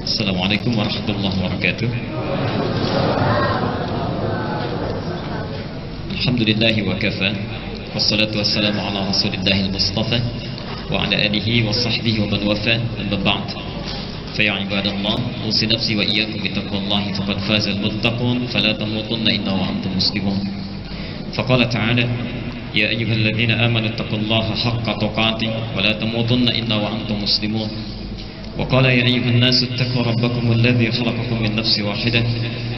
Assalamualaikum warahmatullahi wabarakatuh. Alhamdulillahi wa kafa, wassalatu wassalamu ala rasulillahil mustafa wa ala alihi wa sahbihi wa man wafa, amma ba'd. Fa ya ibadallah, usi nafsi wa iyyakum bi taqwallahi faqad faza al-muttaqun fala tamutunna illa wa antum muslimun. Faqala ta'ala ya ayyuhalladzina amanu taqullaha haqqa tuqatih wa la tamutunna illa wa antum muslimun. وقال يا أيها الناس اتقوا ربكم الذي خلقكم من نفس واحدة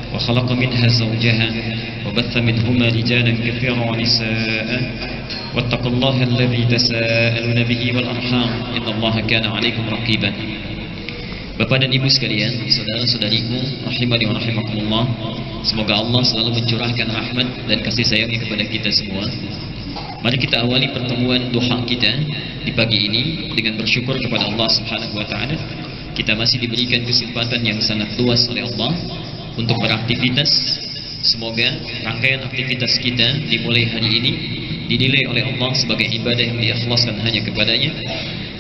وخلق منها زوجها وبث منهما رجالا كثيرا ونساء واتقوا الله الذي تساءلون به والأرحام إن الله كان عليكم رقيبا. Bapak dan Ibu sekalian, saudara-saudariku rahimani wa rahimakumullah, semoga Allah selalu mencurahkan rahmat dan kasih sayangnya kepada kita semua. Mari kita awali pertemuan duha kita di pagi ini dengan bersyukur kepada Allah Subhanahu wa taala. Kita masih diberikan kesempatan yang sangat luas oleh Allah untuk beraktivitas. Semoga rangkaian aktivitas kita dimulai hari ini dinilai oleh Allah sebagai ibadah yang diikhlaskan hanya kepadanya,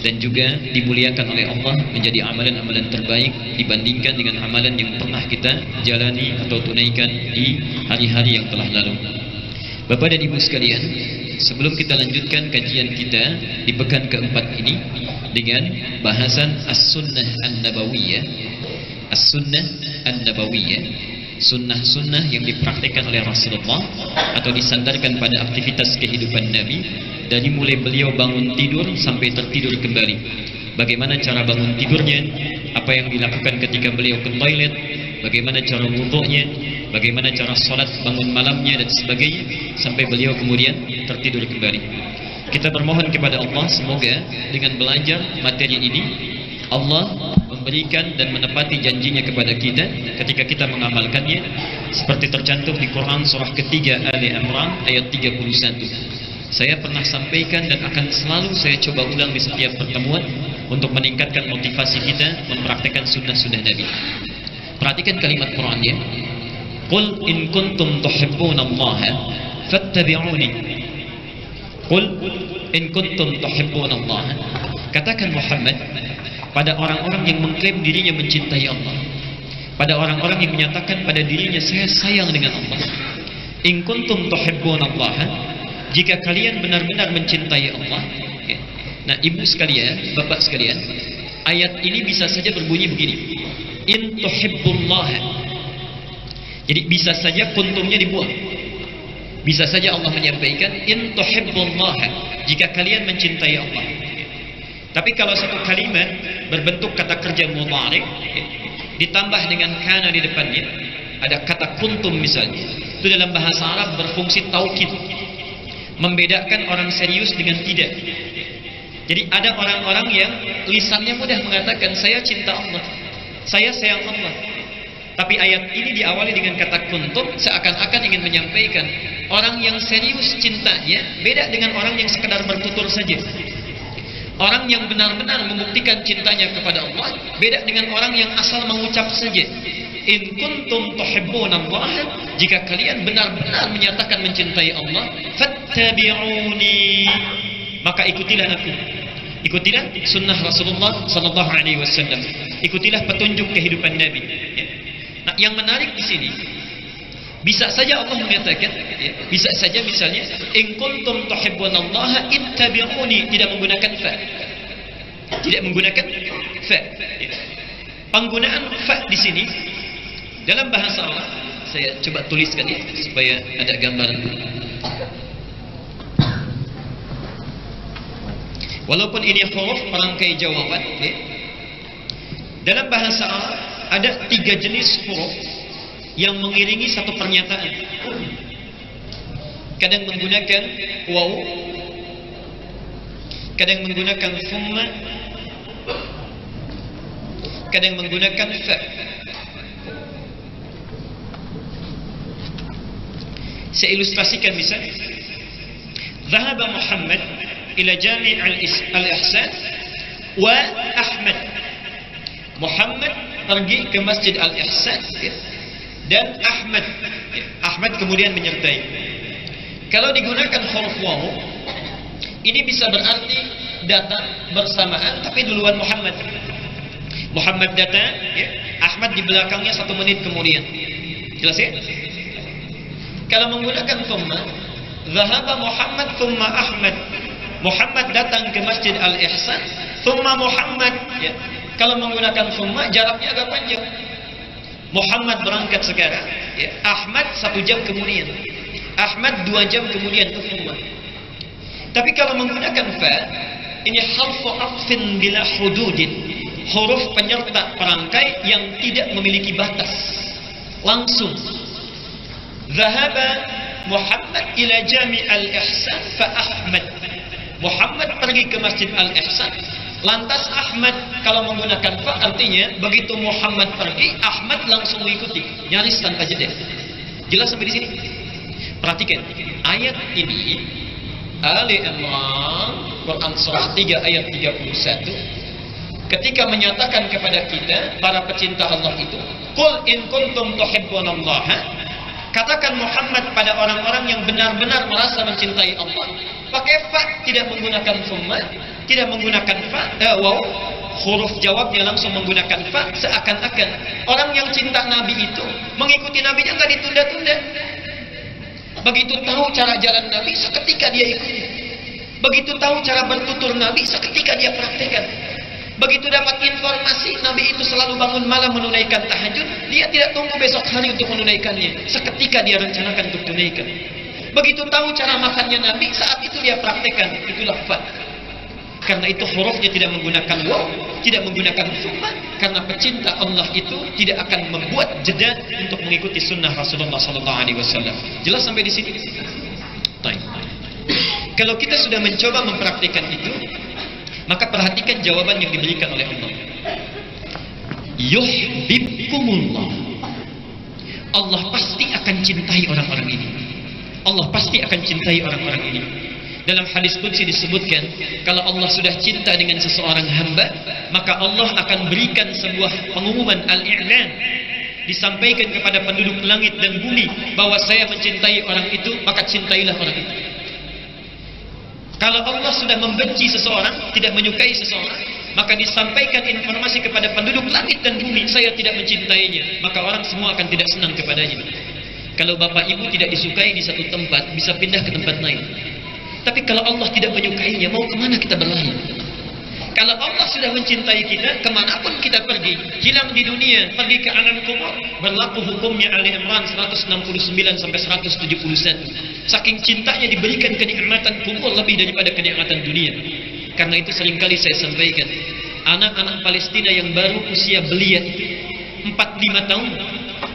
dan juga dimuliakan oleh Allah menjadi amalan-amalan terbaik dibandingkan dengan amalan yang pernah kita jalani atau tunaikan di hari-hari yang telah lalu. Bapak dan Ibu sekalian, sebelum kita lanjutkan kajian kita di pekan keempat ini dengan bahasan As-Sunnah An-Nabawiyah, As-Sunnah An-Nabawiyah, sunnah-sunnah yang dipraktikkan oleh Rasulullah atau disandarkan pada aktivitas kehidupan Nabi dari mulai beliau bangun tidur sampai tertidur kembali. Bagaimana cara bangun tidurnya, apa yang dilakukan ketika beliau ke toilet, bagaimana cara wudhunya, bagaimana cara sholat bangun malamnya dan sebagainya, sampai beliau kemudian tertidur kembali. Kita bermohon kepada Allah semoga dengan belajar materi ini Allah memberikan dan menepati janjinya kepada kita ketika kita mengamalkannya, seperti tercantum di Quran surah ketiga Ali Imran ayat 31. Saya pernah sampaikan dan akan selalu saya coba ulang di setiap pertemuan untuk meningkatkan motivasi kita mempraktikkan sunnah-sunnah Nabi. Perhatikan kalimat Qurannya, Qul in kuntum tuhibbunallaha fattabi'uni. Qul in kuntum tuhibbunallaha. Katakan Muhammad pada orang-orang yang mengklaim dirinya mencintai Allah, pada orang-orang yang menyatakan pada dirinya saya sayang dengan Allah. In kuntum tuhibbunallaha, jika kalian benar-benar mencintai Allah. Nah, ibu sekalian, bapak sekalian, ayat ini bisa saja berbunyi begini, in tuhibbullaha. Jadi bisa saja kuntumnya dibuang. Bisa saja Allah menyampaikan in tuhibbullaha, jika kalian mencintai Allah. Tapi kalau satu kalimat berbentuk kata kerja mudhari ditambah dengan kana di depannya, ada kata kuntum misalnya, itu dalam bahasa Arab berfungsi taukid, membedakan orang serius dengan tidak. Jadi ada orang-orang yang lisannya mudah mengatakan saya cinta Allah, saya sayang Allah, tapi ayat ini diawali dengan kata kuntum, seakan-akan ingin menyampaikan orang yang serius cintanya beda dengan orang yang sekedar bertutur saja. Orang yang benar-benar membuktikan cintanya kepada Allah beda dengan orang yang asal mengucap saja. In kuntum tuhibbunallaha, jika kalian benar-benar menyatakan mencintai Allah, fattabi'uni, maka ikutilah aku. Ikutilah sunnah Rasulullah sallallahu alaihi wasallam. Ikutilah petunjuk kehidupan Nabi. Nah, yang menarik di sini, bisa saja Allah mengatakan, bisa saja misalnya, in kuntum tuhibbunallaha ittabi'uni, tidak menggunakan fa. Tidak menggunakan fa. Penggunaan fa di sini dalam bahasa Arab, saya coba tuliskan ya supaya ada gambaran. Walaupun ini huruf perangkai jawaban, ya, dalam bahasa Arab ada 3 jenis huruf yang mengiringi satu pernyataan. Kadang menggunakan waw, kadang menggunakan thumma, kadang menggunakan fa. Saya ilustrasikan misalnya, Dhahaba Muhammad ila Jami' al-Ihsan wa Ahmad. Muhammad pergi ke Masjid Al-Ihsan, ya, dan Ahmad kemudian menyertai. Kalau digunakan huruf waw, ini bisa berarti datang bersamaan tapi duluan Muhammad. Muhammad datang, ya, Ahmad di belakangnya 1 menit kemudian. Jelas ya? Kalau menggunakan thumma, zahaba Muhammad thumma Ahmad. Muhammad datang ke Masjid Al-Ihsan, thumma Muhammad. Ya. Kalau menggunakan thumma, jaraknya agak panjang. Muhammad berangkat sekarang, ya. Ahmad 1 jam kemudian. Ahmad 2 jam kemudian ke thumma. Tapi kalau menggunakan fa, ini harfu atfin bila hududin. Huruf penyerta perangkai yang tidak memiliki batas. Langsung. Zahaba Muhammad ila Jami' Al-Ihsan fa Ahmad. Muhammad pergi ke Masjid Al-Ihsan, lantas Ahmad. Kalau menggunakan fa artinya begitu Muhammad pergi, Ahmad langsung mengikuti, nyaris tanpa jeda. Jelas sampai di sini? Perhatikan ayat ini, Ali Imran Quran surah 3 ayat 31. Ketika menyatakan kepada kita para pecinta Allah itu, qul in kuntum tuhibbunallaha, katakan Muhammad pada orang-orang yang benar-benar merasa mencintai Allah, pakai fa, tidak menggunakan thumma, tidak menggunakan fa, waw, huruf jawabnya langsung menggunakan fa, seakan-akan orang yang cinta Nabi itu mengikuti Nabi-nya nggak ditunda-tunda. Begitu tahu cara jalan Nabi, seketika dia ikuti. Begitu tahu cara bertutur Nabi, seketika dia praktekkan. Begitu dapat informasi Nabi itu selalu bangun malam menunaikan tahajud, dia tidak tunggu besok hari untuk menunaikannya, seketika dia rencanakan untuk tunaikan. Begitu tahu cara makannya Nabi, saat itu dia praktekkan. Itulah fa. Karena itu hurufnya tidak menggunakan waw, tidak menggunakan thumma, karena pecinta Allah itu tidak akan membuat jeda untuk mengikuti sunnah Rasulullah SAW. Jelas sampai di sini? Baik. Kalau kita sudah mencoba mempraktikkan itu, maka perhatikan jawaban yang diberikan oleh Allah. Yuhibbukumullah. Allah pasti akan cintai orang-orang ini. Allah pasti akan cintai orang-orang ini. Dalam hadis qudsi disebutkan, kalau Allah sudah cinta dengan seseorang hamba, maka Allah akan berikan sebuah pengumuman al-i'lan, disampaikan kepada penduduk langit dan bumi bahwa saya mencintai orang itu, maka cintailah orang itu. Kalau Allah sudah membenci seseorang, tidak menyukai seseorang, maka disampaikan informasi kepada penduduk langit dan bumi, saya tidak mencintainya, maka orang semua akan tidak senang kepadanya. Kalau bapak ibu tidak disukai di satu tempat, bisa pindah ke tempat lain. Tapi kalau Allah tidak menyukainya, mau kemana kita berlari? Kalau Allah sudah mencintai kita, kemanapun kita pergi, hilang di dunia, pergi ke alam kubur, berlaku hukumnya Ali Imran 169 sampai 171. Saking cintanya diberikan kenikmatan kubur lebih daripada kenikmatan dunia. Karena itu seringkali saya sampaikan, anak-anak Palestina yang baru usia belia itu 4-5 tahun,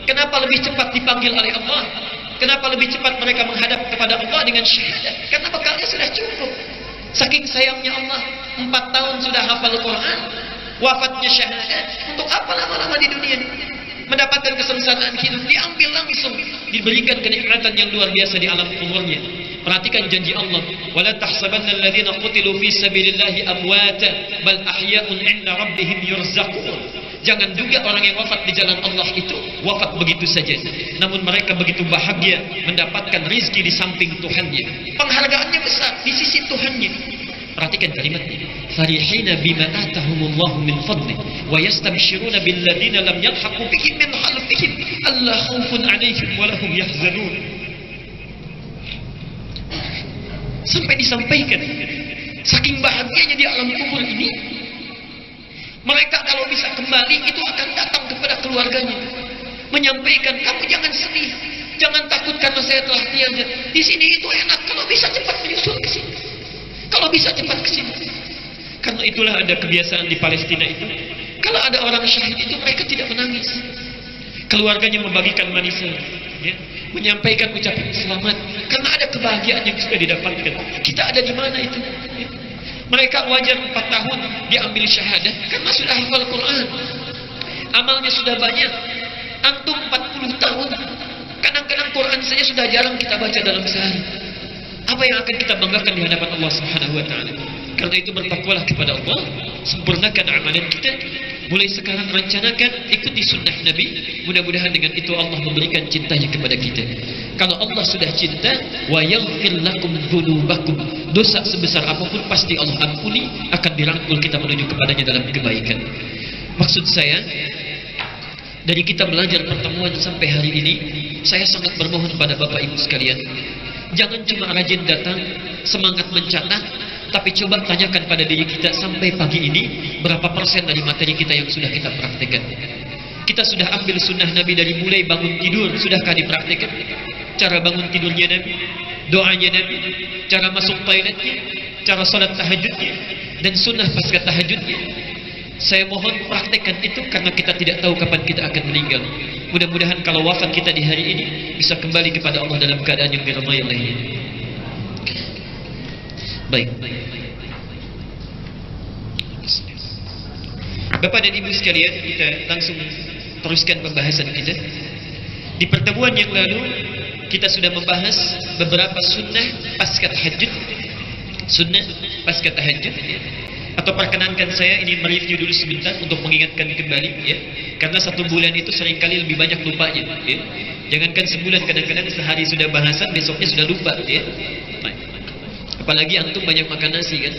kenapa lebih cepat dipanggil oleh Allah? Kenapa lebih cepat mereka menghadap kepada Allah dengan syahadat? Karena bekalnya sudah cukup. Saking sayangnya Allah, 4 tahun sudah hafal Quran, wafatnya syahadat. Untuk apa lama-lama di dunia? Mendapatkan kesengsaraan hidup, diambil langsung, diberikan kenikmatan yang luar biasa di alam kuburnya. Perhatikan janji Allah, wala tahsabanna alladhina qutilu fi sabilillahi amwata bal ahya'un 'inda rabbihim yurzaqun. Jangan duga orang yang wafat di jalan Allah itu wafat begitu saja, namun mereka begitu bahagia mendapatkan rizki di samping Tuhannya. Penghargaannya besar di sisi Tuhannya. Perhatikan kalimatnya, farihina bima atahumullahu min fadli wa yastabshiruna billadina lam yalhaqu bihim min khalfihim alla khaufun 'alaihim wa lahum yahzanun. Sampai disampaikan saking bahagianya di alam kubur ini, mereka kalau bisa kembali itu akan datang kepada keluarganya, menyampaikan, kamu jangan sedih, jangan takut karena saya telah tiada. Di sini itu enak, kalau bisa cepat menyusul ke sini. Kalau bisa cepat ke sini. Karena itulah ada kebiasaan di Palestina itu, kalau ada orang syahid itu mereka tidak menangis. Keluarganya membagikan manisan, ya, menyampaikan ucapan selamat, karena ada kebahagiaan yang sudah didapatkan. Kita ada di mana itu? Ya. Mereka wajar 4 tahun diambil syahadat karena sudah hafal Quran, amalnya sudah banyak. Antum 40 tahun, kadang-kadang Quran saja sudah jarang kita baca dalam sehari. Apa yang akan kita banggakan di hadapan Allah Subhanahu wa taala? Karena itu bertakwalah kepada Allah, sempurnakan amalan kita. Mulai sekarang rencanakan ikuti sunnah Nabi. Mudah-mudahan dengan itu Allah memberikan cintanya kepada kita. Kalau Allah sudah cinta, wa yaghfir lakum dzunubakum, dosa sebesar apapun pasti Allah ampuni, akan dirangkul kita menuju kepadanya dalam kebaikan. Maksud saya, dari kita belajar pertemuan sampai hari ini, saya sangat bermohon pada Bapak Ibu sekalian, jangan cuma rajin datang, semangat mencatat, tapi coba tanyakan pada diri kita sampai pagi ini, berapa persen dari materi kita yang sudah kita praktekkan. Kita sudah ambil sunnah Nabi dari mulai bangun tidur, sudahkah dipraktekkan? Cara bangun tidurnya Nabi, doanya Nabi, cara masuk toiletnya, cara sholat tahajudnya, dan sunnah pasca tahajudnya. Saya mohon praktekkan itu karena kita tidak tahu kapan kita akan meninggal. Mudah-mudahan kalau wafat kita di hari ini bisa kembali kepada Allah dalam keadaan yang diridhai olehnya. Baik. Bapak dan Ibu sekalian, kita langsung teruskan pembahasan kita. Di pertemuan yang lalu kita sudah membahas beberapa sunnah pasca tahajud. Sunnah pasca tahajud, ya. Atau perkenankan saya ini mereview dulu sebentar untuk mengingatkan kembali, ya. Karena 1 bulan itu seringkali lebih banyak lupanya, ya. Jangankan sebulan, kadang-kadang sehari sudah bahasan, besoknya sudah lupa, ya. Nah, apalagi antum banyak makan nasi kan.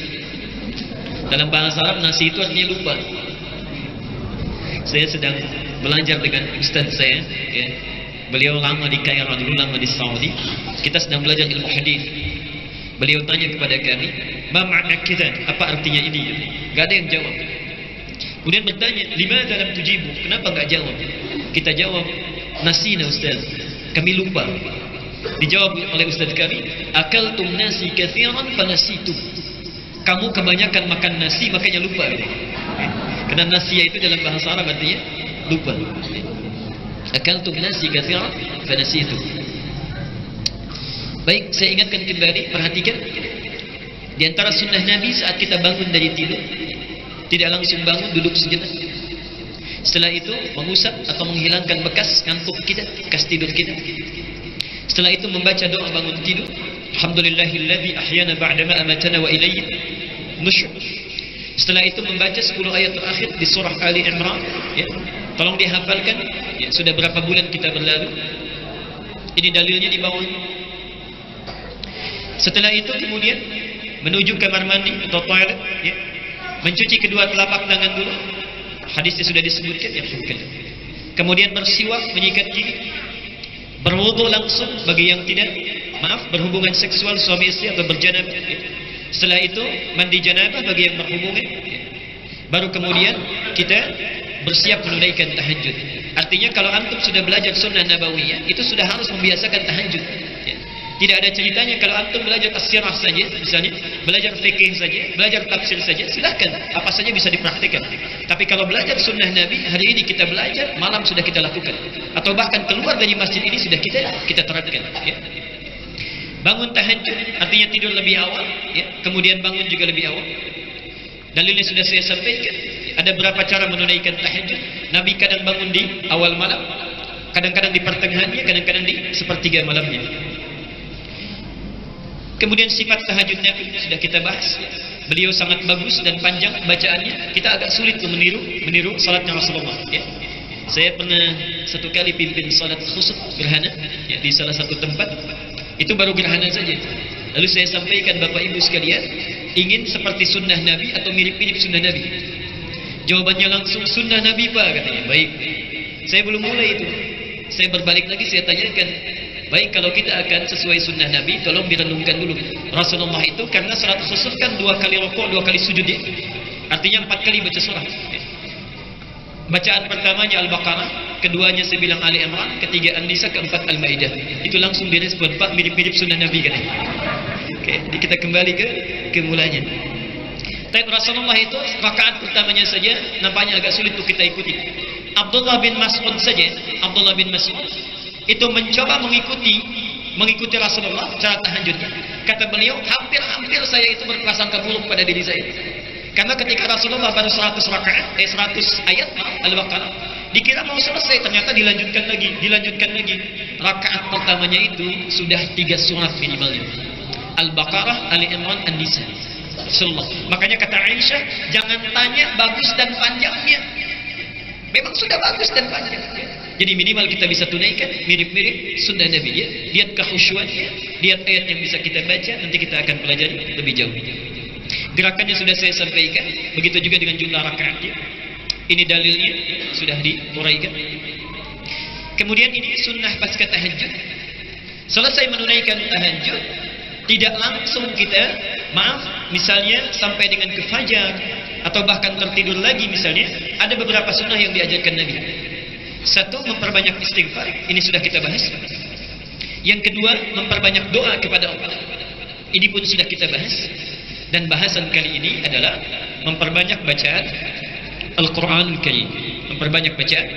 Dalam bahasa Arab nasi itu artinya lupa. Saya sedang belajar dengan ustaz saya, ya. Beliau lama di Kairo, dulu lama di Saudi. Kita sedang belajar ilmu hadis. Beliau tanya kepada kami, "Ma makna kita? Apa artinya ini?" Gak ada yang jawab. Kemudian bertanya, "Lima dalam tujibu?" Kenapa gak jawab? Kita jawab, "Nasina Ustaz, kami lupa." Dijawab oleh ustaz kami, "Akaltum nasi katsiran fanasitum." Kamu kebanyakan makan nasi makanya lupa. Karena nasi itu dalam bahasa Arab artinya lupa. Akaltum nasi katsiran fanasitum. Baik, saya ingatkan kembali, perhatikan. Di antara sunnah Nabi saat kita bangun dari tidur, tidak langsung bangun, duduk sejenak. Setelah itu mengusap atau menghilangkan bekas ngantuk kita, bekas tidur kita. Setelah itu membaca doa bangun tidur. Alhamdulillahilladzi ahyana ba'dama amatana wa ilayhi nusyur. Setelah itu membaca 10 ayat terakhir di surah Ali Imran, ya. Tolong dihafalkan, ya. Sudah berapa bulan kita berlalu. Ini dalilnya di bawah. Setelah itu kemudian menuju kamar mandi atau toilet, ya. Mencuci kedua telapak tangan dulu. Hadisnya sudah disebutkan, ya. Kemudian bersiwak, menyikat gigi. Berwudu langsung bagi yang tidak, berhubungan seksual suami istri atau berjanabah, ya. Setelah itu mandi janabah bagi yang berhubungan, ya. Baru kemudian kita bersiap menunaikan tahajud. Artinya kalau antum sudah belajar sunnah nabawiyah, itu sudah harus membiasakan tahajud, ya. Tidak ada ceritanya kalau antum belajar as-sirah saja, misalnya belajar fikih saja, belajar tafsir saja, silahkan, apa saja bisa dipraktikkan. Tapi kalau belajar sunnah Nabi, hari ini kita belajar, malam sudah kita lakukan, atau bahkan keluar dari masjid ini sudah kita terapkan, ya. Bangun tahajud artinya tidur lebih awal, ya. Kemudian bangun juga lebih awal. Dalilnya sudah saya sampaikan. Ada berapa cara menunaikan tahajud? Nabi kadang bangun di awal malam, kadang-kadang di pertengahannya, kadang-kadang di sepertiga malamnya. Kemudian sifat tahajud Nabi sudah kita bahas. Beliau sangat bagus dan panjang bacaannya. Kita agak sulit meniru salatnya Rasulullah, ya. Saya pernah satu kali pimpin salat khusuf gerhana, ya, di salah satu tempat. Itu baru gerhana saja. Lalu saya sampaikan, Bapak Ibu sekalian, ingin seperti sunnah Nabi atau mirip-mirip sunnah Nabi? Jawabannya langsung, sunnah Nabi Pak, katanya. Baik, saya belum mulai itu. Saya berbalik lagi, saya tanyakan, baik, kalau kita akan sesuai sunnah Nabi, tolong direnungkan dulu. Rasulullah itu karena salat khusuf kan 2 kali rukuk, 2 kali sujud, ya. Artinya 4 kali baca surah, ya. Bacaan pertamanya Al-Baqarah, keduanya saya bilang Ali Imran, ketiga An-Nisa, keempat Al-Maidah. Itu langsung direspon, Pak, mirip-mirip sunnah Nabi kan. Oke, jadi kita kembali ke mulanya. Tapi Rasulullah itu rakaat pertamanya saja nampaknya agak sulit untuk kita ikuti. Abdullah bin Mas'ud saja, Abdullah bin Mas'ud itu mencoba mengikuti Rasulullah cara tahajudnya. Kata beliau, hampir saya itu berprasangka buruk pada diri saya. Karena ketika Rasulullah baru 100 ayat Al-Baqarah, dikira mau selesai, ternyata dilanjutkan lagi. Rakaat pertamanya itu sudah 3 surat minimalnya. Al-Baqarah, Ali Imran, An-Nisa. Rasulullah. Makanya kata Aisyah, jangan tanya bagus dan panjangnya. Memang sudah bagus dan panjang. Jadi minimal kita bisa tunaikan mirip-mirip sunnah Nabi, ya. Lihat kekhusyuannya, lihat ayat yang bisa kita baca, nanti kita akan pelajari lebih jauh. Gerakannya sudah saya sampaikan, begitu juga dengan jumlah rakaatnya. Ini dalilnya sudah diuraikan. Kemudian ini sunnah pasca tahajud. Selesai menunaikan tahajud, tidak langsung kita, misalnya sampai dengan ke fajar atau bahkan tertidur lagi misalnya. Ada beberapa sunnah yang diajarkan Nabi. Satu, memperbanyak istighfar. Ini sudah kita bahas. Yang kedua, memperbanyak doa kepada Allah. Ini pun sudah kita bahas. Dan bahasan kali ini adalah memperbanyak bacaan Al-Quranul Karim. Memperbanyak bacaan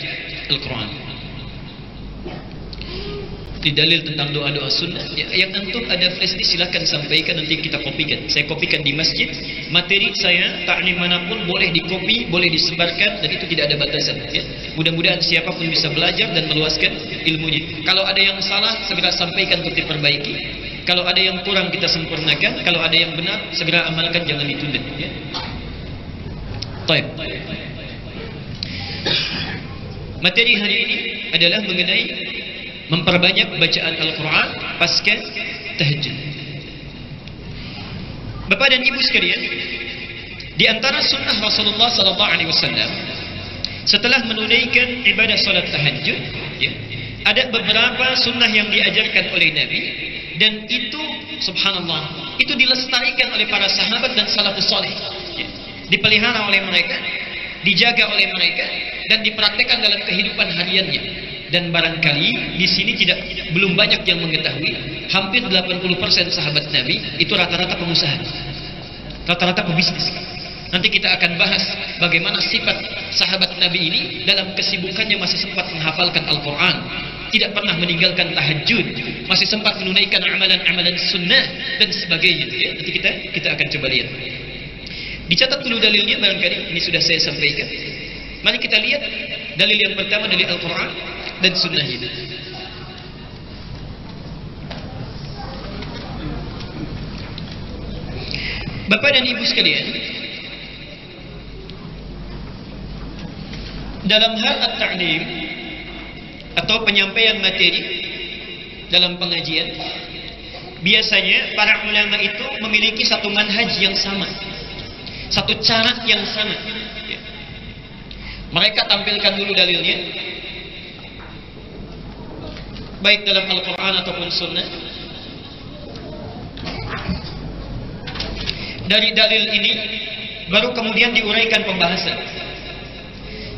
Al-Quran. Di dalil tentang doa-doa sunnah yang antum ada flash disk, silahkan sampaikan, nanti kita kopikan. Saya kopikan di masjid. Materi saya taklim manapun boleh dikopi, boleh disebarkan, dan itu tidak ada batasan ya. Mudah-mudahan siapapun bisa belajar dan meluaskan ilmunya. Kalau ada yang salah, segera sampaikan untuk diperbaiki. Kalau ada yang kurang, kita sempurnakan. Kalau ada yang benar, segera amalkan, jangan ditunda ya. Baik. Materi hari ini adalah mengenai memperbanyak bacaan Al-Quran pasca tahajud. Bapak dan Ibu sekalian, di antara sunnah Rasulullah SAW setelah menunaikan ibadah salat tahajud ya, ada beberapa sunnah yang diajarkan oleh Nabi, dan itu subhanallah, itu dilestarikan oleh para sahabat dan salafus saleh ya. Dipelihara oleh mereka, dijaga oleh mereka, dan dipraktekkan dalam kehidupan hariannya. Dan barangkali di sini belum banyak yang mengetahui, hampir 80% sahabat Nabi itu rata-rata pengusaha, rata-rata pebisnis. Nanti kita akan bahas bagaimana sifat sahabat Nabi ini dalam kesibukannya masih sempat menghafalkan Al-Quran, tidak pernah meninggalkan tahajud, masih sempat menunaikan amalan-amalan sunnah dan sebagainya ya. Nanti kita akan coba lihat. Dicatat dulu dalilnya, barangkali ini sudah saya sampaikan. Mari kita lihat dalil yang pertama dari Al-Quran dan sunnah itu. Bapak dan Ibu sekalian, dalam hal at-ta'lim atau penyampaian materi dalam pengajian, biasanya para ulama itu memiliki satu manhaj yang sama, satu cara yang sama. Mereka tampilkan dulu dalilnya, baik dalam Al-Quran ataupun sunnah. Dari dalil ini baru kemudian diuraikan pembahasan.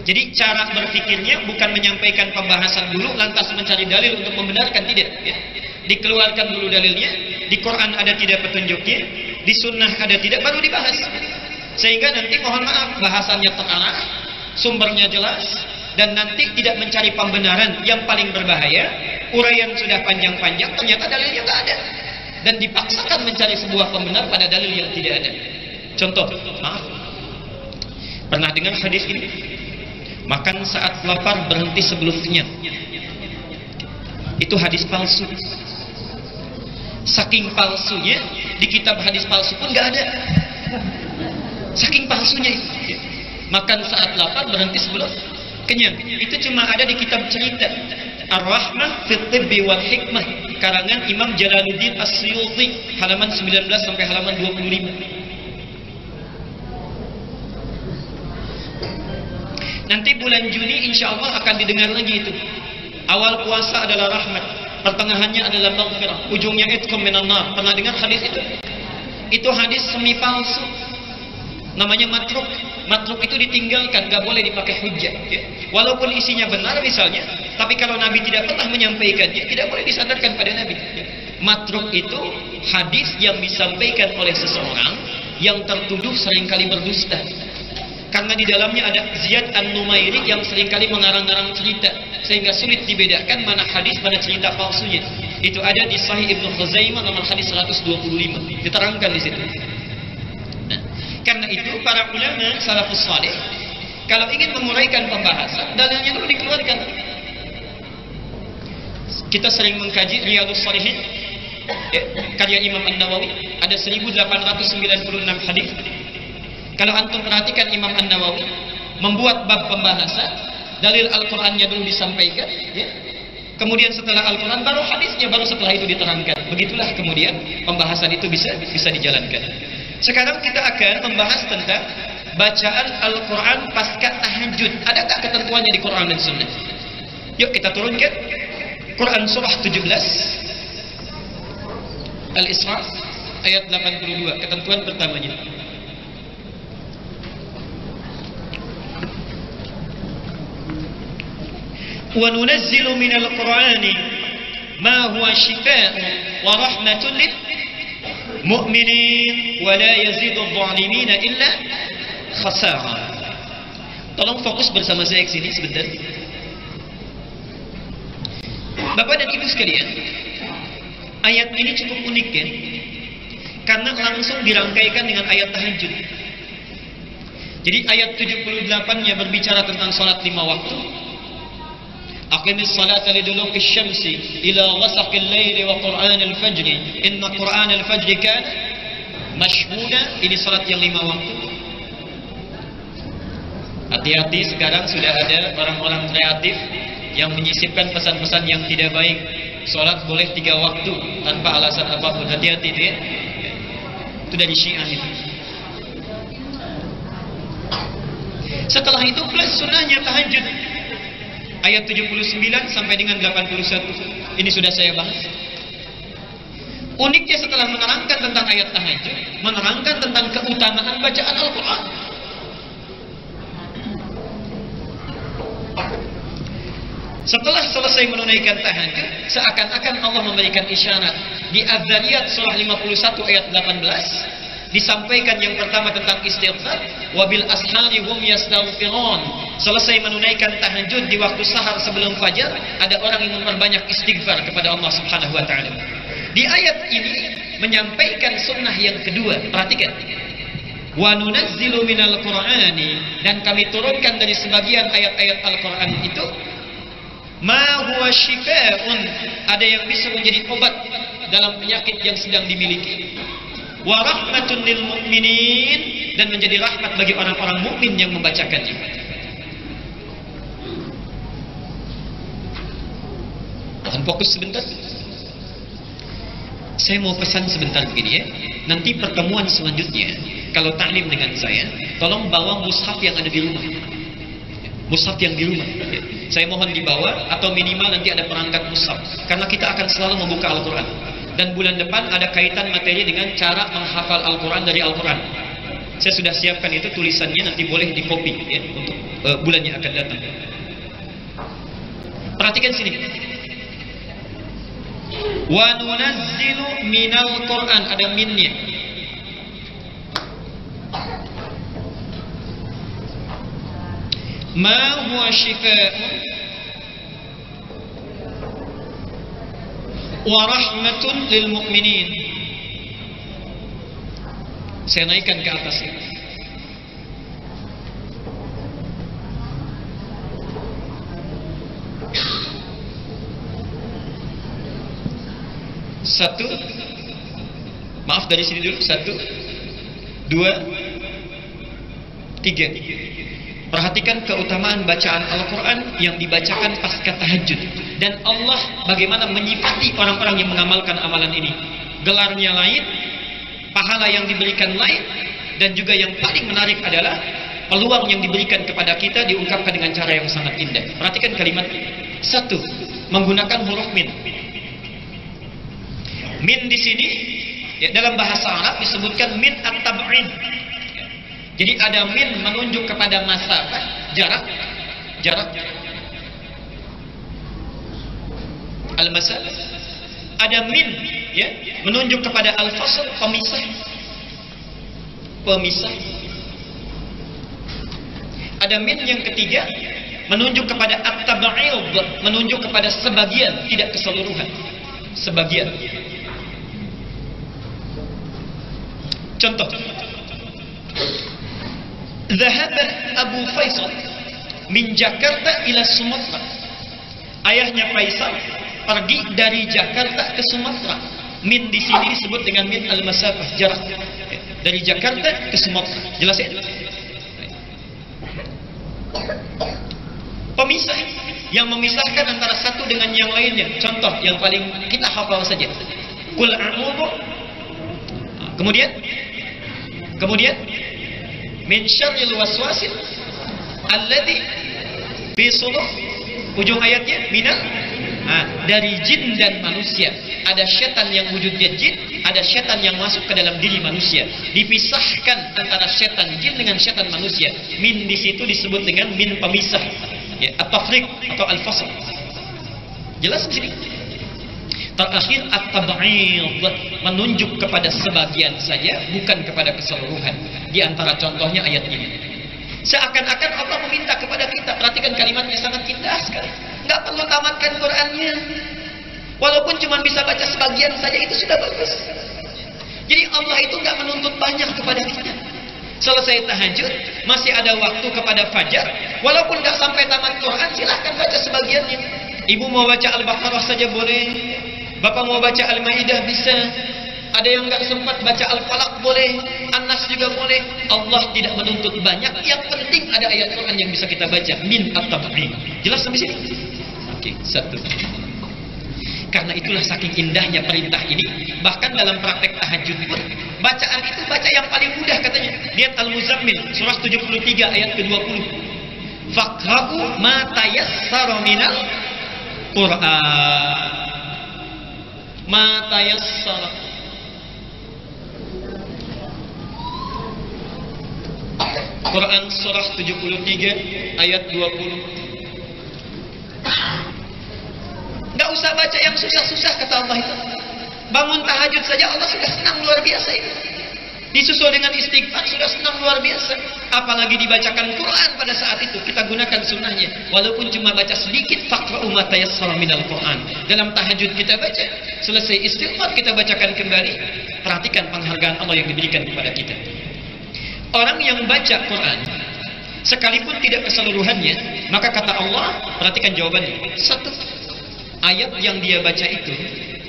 Jadi cara berpikirnya bukan menyampaikan pembahasan dulu lantas mencari dalil untuk membenarkan, tidak ya. Dikeluarkan dulu dalilnya, di Quran ada tidak petunjuknya, di sunnah ada tidak, baru dibahas. Sehingga nanti mohon maaf, bahasannya terarah, sumbernya jelas, dan nanti tidak mencari pembenaran. Yang paling berbahaya, uraian sudah panjang-panjang, ternyata dalilnya nggak ada, dan dipaksakan mencari sebuah pembenar pada dalil yang tidak ada. Contoh, maaf, pernah dengar hadis ini? Makan saat lapar, berhenti sebelum kenyang. Itu hadis palsu. Saking palsunya, di kitab hadis palsu pun nggak ada. Saking palsunya itu. Makan saat lapar, berhenti sebelum kenyang. Itu cuma ada di kitab cerita Ar-Rahmah fit Tibbi wal Hikmah, karangan Imam Jalaluddin As-Suyuti, halaman 19 sampai halaman 25. Nanti bulan Juni insya Allah akan didengar lagi itu. Awal puasa adalah rahmat, pertengahannya adalah maghfirah, ujungnya itqum minan nar. Pernah dengar hadis itu? Itu hadis semi palsu, namanya matruk. Matruk itu ditinggalkan, gak boleh dipakai hujjah ya. Walaupun isinya benar misalnya, tapi kalau Nabi tidak pernah menyampaikannya, tidak boleh disandarkan pada Nabi ya. Matruk itu hadis yang disampaikan oleh seseorang yang tertuduh seringkali berdusta, karena di dalamnya ada Ziyad An-Numairi yang seringkali mengarang-arang cerita, sehingga sulit dibedakan mana hadis, mana cerita palsunya. Itu ada di Sahih Ibnu Khuzaimah nomor hadis 125, diterangkan di situ. Karena itu para ulama salafus saleh kalau ingin menguraikan pembahasan, dalilnya dulu dikeluarkan. Kita sering mengkaji Riyadhus Shalihin karya Imam An-Nawawi, ada 1896 hadis. Kalau antum perhatikan, Imam An-Nawawi membuat bab pembahasan, dalil Al-Qur'annya dulu disampaikan ya. Kemudian setelah Al-Quran baru hadisnya, baru setelah itu diterangkan. Begitulah kemudian pembahasan itu bisa dijalankan. Sekarang kita akan membahas tentang bacaan Al-Quran pasca tahajud. Adakah ketentuannya di Quran dan Sunnah? Yuk kita turunkan Quran surah 17 Al-Isra ayat 82, ketentuan pertamanya. Wa nunazzilu minal Qur'ani ma huwa shifaa'un wa rahmatun lil mu'minin wa la yazidu adh-dhalimina illa khasara. Tolong fokus bersama saya ke sini sebentar. Bapak dan Ibu sekalian, ayat ini cukup unik ya, karena langsung dirangkaikan dengan ayat tahajud. Jadi ayat 78-nya berbicara tentang salat 5 waktu. Aqimis salata liduluqis syamsi ila ghasaqil laili wa qur'anil fajri inna qur'anal fajri kana mashhuda. Ini salat yang 5 waktu. Hati-hati, sekarang sudah ada orang-orang kreatif yang menyisipkan pesan-pesan yang tidak baik. Salat boleh 3 waktu tanpa alasan apapun. Hati-hati itu ya. Itu dari Syiah itu. Setelah itu plus sunnahnya tahajud. Ayat 79 sampai dengan 81. Ini sudah saya bahas. Uniknya setelah menerangkan tentang ayat tahajud, menerangkan tentang keutamaan bacaan Al-Quran. Setelah selesai menunaikan tahajud, seakan-akan Allah memberikan isyarat. Di Az-Zariyat surah 51 ayat 18 disampaikan yang pertama tentang istighfar, wabil ashari hum yastaghfirun. Selesai menunaikan tahajud di waktu sahar sebelum fajar, ada orang yang memperbanyak istighfar kepada Allah Subhanahu wa taala. Di ayat ini menyampaikan sunnah yang kedua. Perhatikan. Wa nunazzilu minal Qur'ani, dan kami turunkan dari sebagian ayat-ayat Al-Qur'an itu ma huwa shifaa'un, ada yang bisa menjadi obat dalam penyakit yang sedang dimiliki. Wa rahmatun lil mu'minin, dan menjadi rahmat bagi orang-orang mukmin yang membacakannya. Mohon fokus sebentar. Saya mau pesan sebentar begini ya. Nanti pertemuan selanjutnya, kalau taklim dengan saya, tolong bawa mushaf yang ada di rumah. Mushaf yang di rumah. Saya mohon dibawa, atau minimal nanti ada perangkat mushaf. Karena kita akan selalu membuka Al-Quran. Dan bulan depan ada kaitan materi dengan cara menghafal Al-Quran dari Al-Quran. Saya sudah siapkan itu tulisannya, nanti boleh di copy ya, untuk bulan yang akan datang. Perhatikan sini. Wa nunazzilu minal Qur'an, ada minnya. Ma huwa shifaa'un wa rahmatun lil mu'minin. Saya naikkan ke atas ya. Satu, maaf dari sini dulu. 1, 2, 3. Perhatikan keutamaan bacaan Al-Quran yang dibacakan pasca tahajud. Dan Allah bagaimana menyifati orang-orang yang mengamalkan amalan ini. Gelarnya lain, pahala yang diberikan lain, dan juga yang paling menarik adalah peluang yang diberikan kepada kita diungkapkan dengan cara yang sangat indah. Perhatikan kalimat. 1, menggunakan huruf min. Min di sini ya, dalam bahasa Arab disebutkan min at-tab'id. Jadi ada min menunjuk kepada masafah, jarak. Al-masafah. Ada min ya, menunjuk kepada al-fasl, pemisah. Ada min yang ketiga menunjuk kepada at-tab'id, menunjuk kepada sebagian, tidak keseluruhan. Sebagian. Contoh. Dhahaba Abu Faisal min Jakarta ila Sumatera. Ayahnya Faisal pergi dari Jakarta ke Sumatera. Min di sini disebut dengan min al-masafah, jarak. Dari Jakarta ke Sumatera. Jelas ya? Pemisah yang memisahkan antara satu dengan yang lainnya. Contoh yang paling kita hafal saja. Qul a'udzu. Kemudian min syarril waswasil alladzi fi sudur. Ujung ayatnya minal, dari jin dan manusia. Ada setan yang wujudnya jin, ada setan yang masuk ke dalam diri manusia. Dipisahkan antara setan jin dengan setan manusia. Min di situ disebut dengan min pemisah, ya, at-tafriq atau al-fasl. Jelas di sini. Terakhir at-tab'id, menunjuk kepada sebagian saja, bukan kepada keseluruhan. Di antara contohnya ayat ini. Seakan-akan Allah meminta kepada kita, perhatikan kalimatnya sangat indah sekali. Nggak perlu tamatkan Qurannya, walaupun cuma bisa baca sebagian saja itu sudah bagus. Jadi Allah itu nggak menuntut banyak kepada kita. Selesai tahajud, masih ada waktu kepada fajar, walaupun nggak sampai tamat Quran, silahkan baca sebagiannya. Ibu mau baca Al-Baqarah saja boleh, bapak mau baca Al-Maidah bisa. Ada yang nggak sempat baca Al-Falaq boleh, An-Nas juga boleh. Allah tidak menuntut banyak, yang penting ada ayat Quran yang bisa kita baca. Min at-tab'id. Jelas sampai sini? Oke, satu. Karena itulah saking indahnya perintah ini, bahkan dalam praktek tahajud pun bacaan itu baca yang paling mudah katanya. Lihat Al-Muzammil surah 73 ayat ke-20. Faqra'u ma tayassara minal Qur'an. Ma tayassara. Quran surah 73 ayat 20. Nggak usah baca yang susah-susah kata Allah itu. Bangun tahajud saja Allah sudah senang luar biasa itu. Disusul dengan istighfar sudah senang luar biasa. Apalagi dibacakan Quran pada saat itu, kita gunakan sunnahnya. Walaupun cuma baca sedikit, faqra'u ma tayassara minal Quran. Dalam tahajud kita baca, selesai istighfar kita bacakan kembali. Perhatikan penghargaan Allah yang diberikan kepada kita. Orang yang baca Quran sekalipun tidak keseluruhannya, maka kata Allah, perhatikan jawabannya. Satu, ayat yang dia baca itu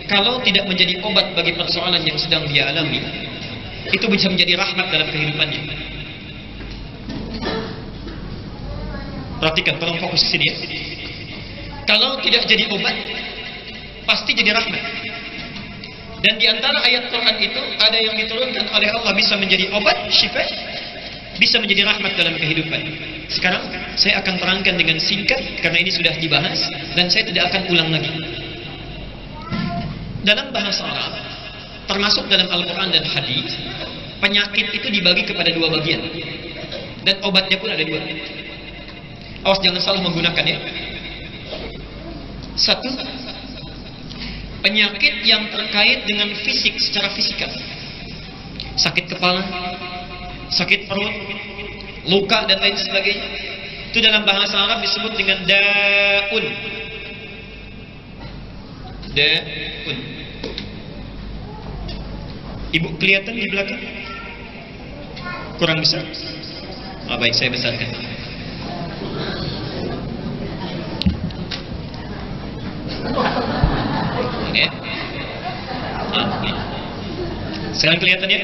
kalau tidak menjadi obat bagi persoalan yang sedang dia alami, itu bisa menjadi rahmat dalam kehidupannya. Perhatikan, tolong fokus di sini ya. Kalau tidak jadi obat, pasti jadi rahmat. Dan di antara ayat Quran itu ada yang diturunkan oleh Allah bisa menjadi obat, syifa, bisa menjadi rahmat dalam kehidupan. Sekarang saya akan terangkan dengan singkat karena ini sudah dibahas dan saya tidak akan ulang lagi. Dalam bahasa Arab, termasuk dalam Al-Quran dan Hadis, penyakit itu dibagi kepada dua bagian dan obatnya pun ada dua. Awas jangan salah menggunakan ya. Satu, penyakit yang terkait dengan fisik, secara fisikal. Sakit kepala, sakit perut, luka dan lain sebagainya. Itu dalam bahasa Arab disebut dengan da'un. Da'un. Ibu kelihatan di belakang? Kurang besar? Baik, saya besarkan. Ini ya. Ini. Sekarang kelihatan ya.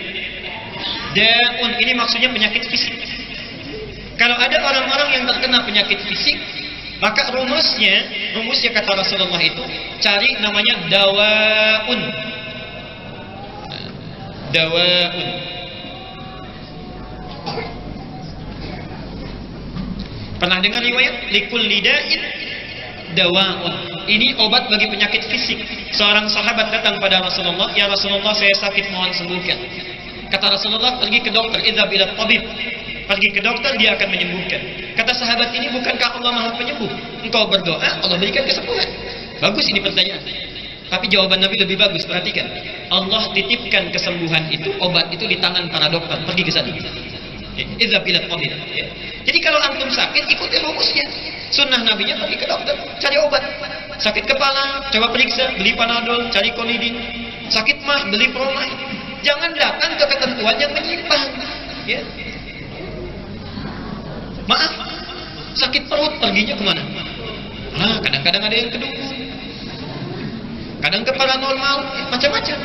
Da'un ini maksudnya penyakit fisik. Kalau ada orang-orang yang terkena penyakit fisik, maka rumusnya kata Rasulullah itu cari namanya dawaun. Dawaun. Pernah dengar riwayat likulli da'in dawaun. Ini obat bagi penyakit fisik. Seorang sahabat datang pada Rasulullah, "Ya Rasulullah, saya sakit, mohon sembuhkan." Kata Rasulullah, "Pergi ke dokter, idzhab ila tabib." Pergi ke dokter, dia akan menyembuhkan. Kata sahabat ini, "Bukankah Allah Maha Penyembuh? Engkau berdoa, Allah berikan kesembuhan." Bagus ini pertanyaan. Tapi jawaban Nabi lebih bagus, perhatikan. Allah titipkan kesembuhan itu, obat itu di tangan para dokter. Pergi ke sana. Idzhab ila tabib. Jadi kalau antum sakit, ikuti rumusnya. Sunnah Nabinya pergi ke dokter, cari obat. Sakit kepala, coba periksa, beli Panadol, cari Konidin. Sakit mah, beli Promay. Jangan datang ke ketentuan yang menyimpang. Ya. Maaf, sakit perut, perginya kemana? Kadang-kadang ada yang ke dukun, kadang ke paranormal, macam-macam.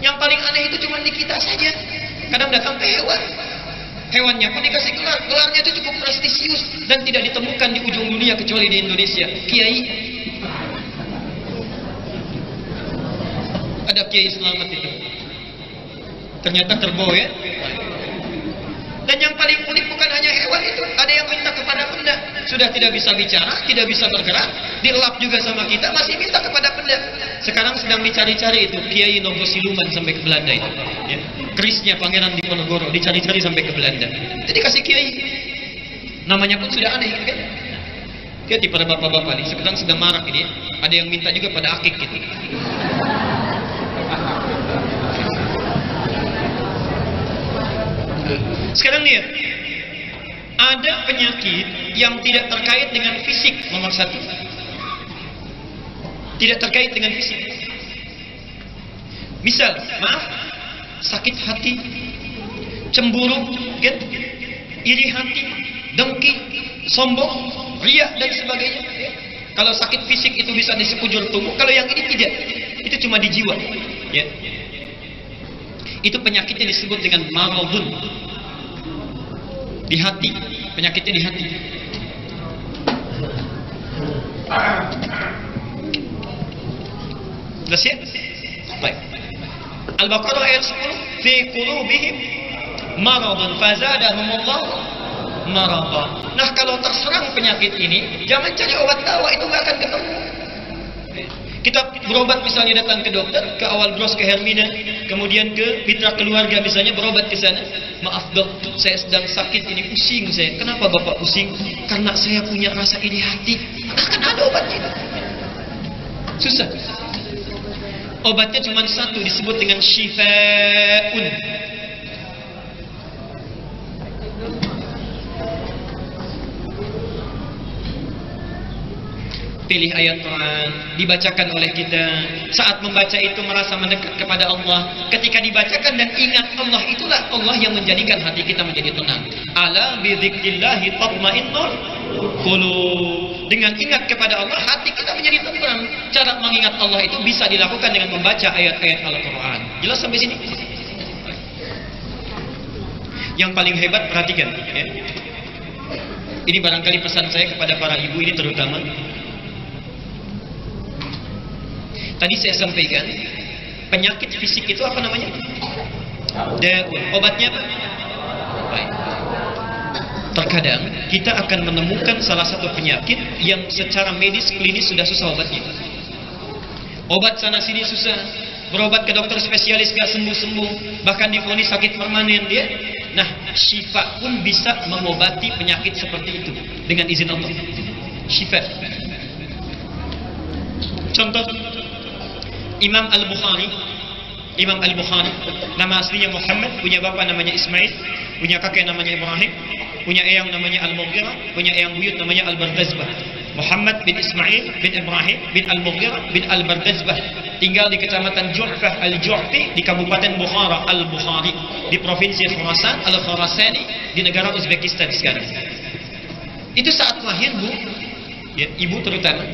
Yang paling aneh itu cuma di kita saja. Kadang datang ke hewan. Hewannya pun dikasih gelar. Gelarnya itu cukup prestisius dan tidak ditemukan di ujung dunia kecuali di Indonesia. Kiai. Ada Kiai Selamat itu. Ternyata kerbau ya. Dan yang paling unik bukan hanya hewan itu, ada yang minta kepada benda. Sudah tidak bisa bicara, tidak bisa bergerak, dilap juga sama kita, masih minta kepada benda. Sekarang sedang dicari-cari itu Kiai Nogosiluman sampai ke Belanda itu. Ya. Kerisnya Pangeran Diponegoro dicari-cari sampai ke Belanda. Jadi kasih Kiai. Namanya pun sudah aneh kan? Lihat pada bapak-bapak nih, sekarang sedang marak ini. Ada yang minta juga pada akik gitu. Sekarang lihat, ada penyakit yang tidak terkait dengan fisik nomor satu, tidak terkait dengan fisik. Misal, maaf, sakit hati, cemburu, kan? Iri hati, dengki, sombong, riya dan sebagainya. Kalau sakit fisik itu bisa di sekujur tubuh, kalau yang ini tidak, itu cuma di jiwa. Ya. Itu penyakitnya disebut dengan maradun. Di hati, penyakitnya di hati. Jelas ya? Baik. Al-Baqarah ayat 10, fi qulubihim maradun fazadahumullah marada. Nah, kalau terserang penyakit ini, jangan cari obat dawa, itu nggak akan ketemu. Kita berobat misalnya datang ke dokter, ke Awal Bros, ke Hermina, kemudian ke mitra keluarga misalnya berobat ke sana. Maaf dok, saya sedang sakit ini, pusing saya. Kenapa bapak pusing? Karena saya punya rasa iri hati. Akan ada obatnya. Susah. Obatnya cuma satu, disebut dengan syifa'un. Pilih ayat Quran, dibacakan oleh kita. Saat membaca itu merasa mendekat kepada Allah. Ketika dibacakan dan ingat Allah, itulah Allah yang menjadikan hati kita menjadi tenang. Ala bidzikrillahi tatma'innul qulub. Dengan ingat kepada Allah, hati kita menjadi tenang. Cara mengingat Allah itu bisa dilakukan dengan membaca ayat-ayat Al-Quran. Jelas sampai sini? Yang paling hebat, perhatikan ya. Ini barangkali pesan saya kepada para ibu ini terutama. Tadi saya sampaikan, penyakit fisik itu apa namanya? Obatnya apa? Baik. Terkadang kita akan menemukan salah satu penyakit yang secara medis klinis sudah susah obatnya. Obat sana sini susah, berobat ke dokter spesialis gak sembuh-sembuh, bahkan divonis sakit permanen dia. Nah, syifa pun bisa mengobati penyakit seperti itu dengan izin Allah. Syifa. Contoh, Imam Al-Bukhari, nama aslinya Muhammad, punya bapak namanya Ismail, punya kakek namanya Ibrahim, punya eyang namanya Al-Mughirah, punya eyang buyut namanya Al-Bardazbah. Muhammad bin Ismail bin Ibrahim bin Al-Mughirah bin Al-Bardazbah, tinggal di kecamatan Ju'fah Al-Ju'fi di Kabupaten Bukhara Al-Bukhari, di provinsi Khurasan Al-Khurasani, di negara Uzbekistan sekarang. Itu saat lahir bu, ya, ibu terutama,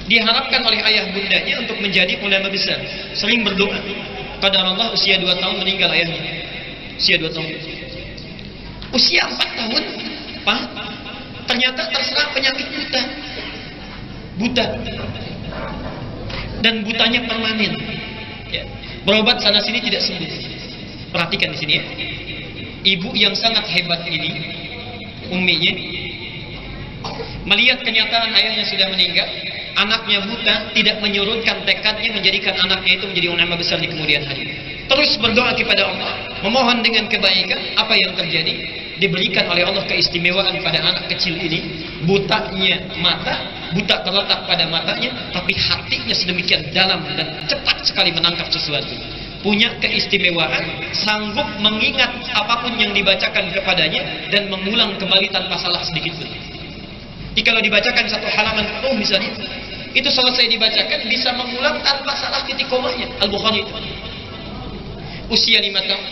diharapkan oleh ayah bundanya untuk menjadi ulama besar. Sering berdoa. Qadar Allah usia 2 tahun meninggal ayahnya. Usia 2 tahun. Usia 4 tahun, Pak, ternyata terserang penyakit buta. Buta. Dan butanya permanen. Ya. Berobat sana sini tidak sembuh. Perhatikan di sini ya. Ibu yang sangat hebat ini, umminya, melihat kenyataan ayahnya sudah meninggal. Anaknya buta, tidak menyurutkan tekadnya menjadikan anaknya itu menjadi ulama besar di kemudian hari. Terus berdoa kepada Allah, memohon dengan kebaikan. Apa yang terjadi? Diberikan oleh Allah keistimewaan pada anak kecil ini. Butanya mata, buta terletak pada matanya, tapi hatinya sedemikian dalam dan cepat sekali menangkap sesuatu. Punya keistimewaan, sanggup mengingat apapun yang dibacakan kepadanya dan mengulang kembali tanpa salah sedikit pun. Jadi kalau dibacakan satu halaman penuh misalnya, itu selesai dibacakan bisa mengulang tanpa salah titik komanya. Al-Bukhari itu usia 5 tahun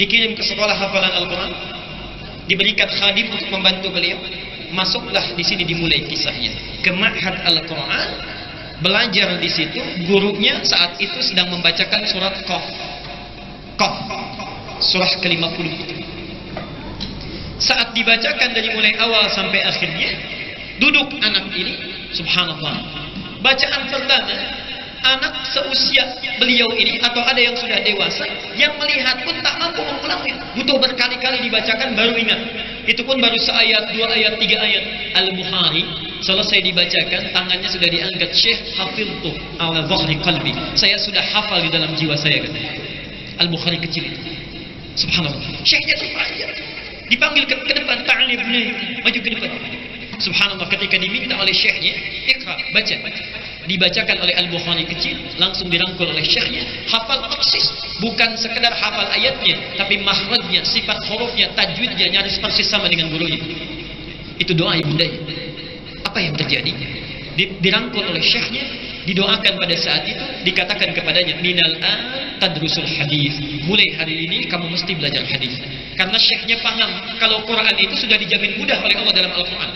dikirim ke sekolah hafalan Al-Quran, diberikan khadim untuk membantu beliau. Masuklah di sini dimulai kisahnya ke Ma'had Al-Quran, belajar di situ. Gurunya saat itu sedang membacakan surat Qaf, surah ke-50 itu. Saat dibacakan dari mulai awal sampai akhirnya, duduk anak ini, subhanallah. Bacaan pertama, anak seusia beliau ini atau ada yang sudah dewasa yang melihat pun tak mampu mengulangnya, butuh berkali-kali dibacakan baru ingat. Itu pun baru seayat, 2 ayat, 3 ayat. Al-Bukhari selesai dibacakan, tangannya sudah diangkat, Syekh hafiltu ala dhahri qalbi, saya sudah hafal di dalam jiwa saya, katanya. Al-Bukhari kecil itu, subhanallah. Syekhnya terpanjang, dipanggil ke depan, ta'alib, maju ke depan. Subhanallah, ketika diminta oleh syekhnya, ikra, baca, dibacakan oleh Al-Bukhari kecil, langsung dirangkul oleh syekhnya, hafal persis, bukan sekedar hafal ayatnya, tapi makhrajnya, sifat hurufnya, tajwidnya nyaris persis sama dengan gurunya. Itu doa ibundanya. Apa yang terjadi? Dirangkul oleh syekhnya, didoakan pada saat itu, dikatakan kepadanya, minal an tadrusul hadis, mulai hari ini kamu mesti belajar hadis. Karena syekhnya paham kalau Quran itu sudah dijamin mudah oleh Allah dalam Al-Quran.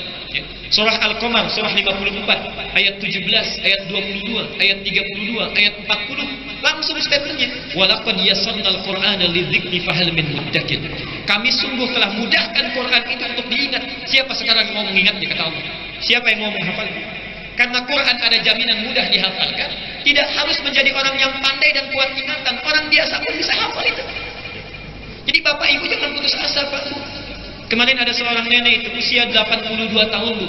Surah Al-Qamar, surah 54, ayat 17, ayat 22, ayat 32, ayat 40, langsung statementnya, walaqad yassarnal Qur'ana lidzikri fahal min muddakir. Kami sungguh telah mudahkan Quran itu untuk diingat. Siapa sekarang mau mengingatnya, kata Allah? Siapa yang mau menghafal? Karena Quran ada jaminan mudah dihafalkan, tidak harus menjadi orang yang pandai dan kuat ingatan, orang biasa pun bisa hafal itu. Jadi bapak ibu jangan putus asa, Pak. Kemarin ada seorang nenek itu usia 82 tahun, Bu.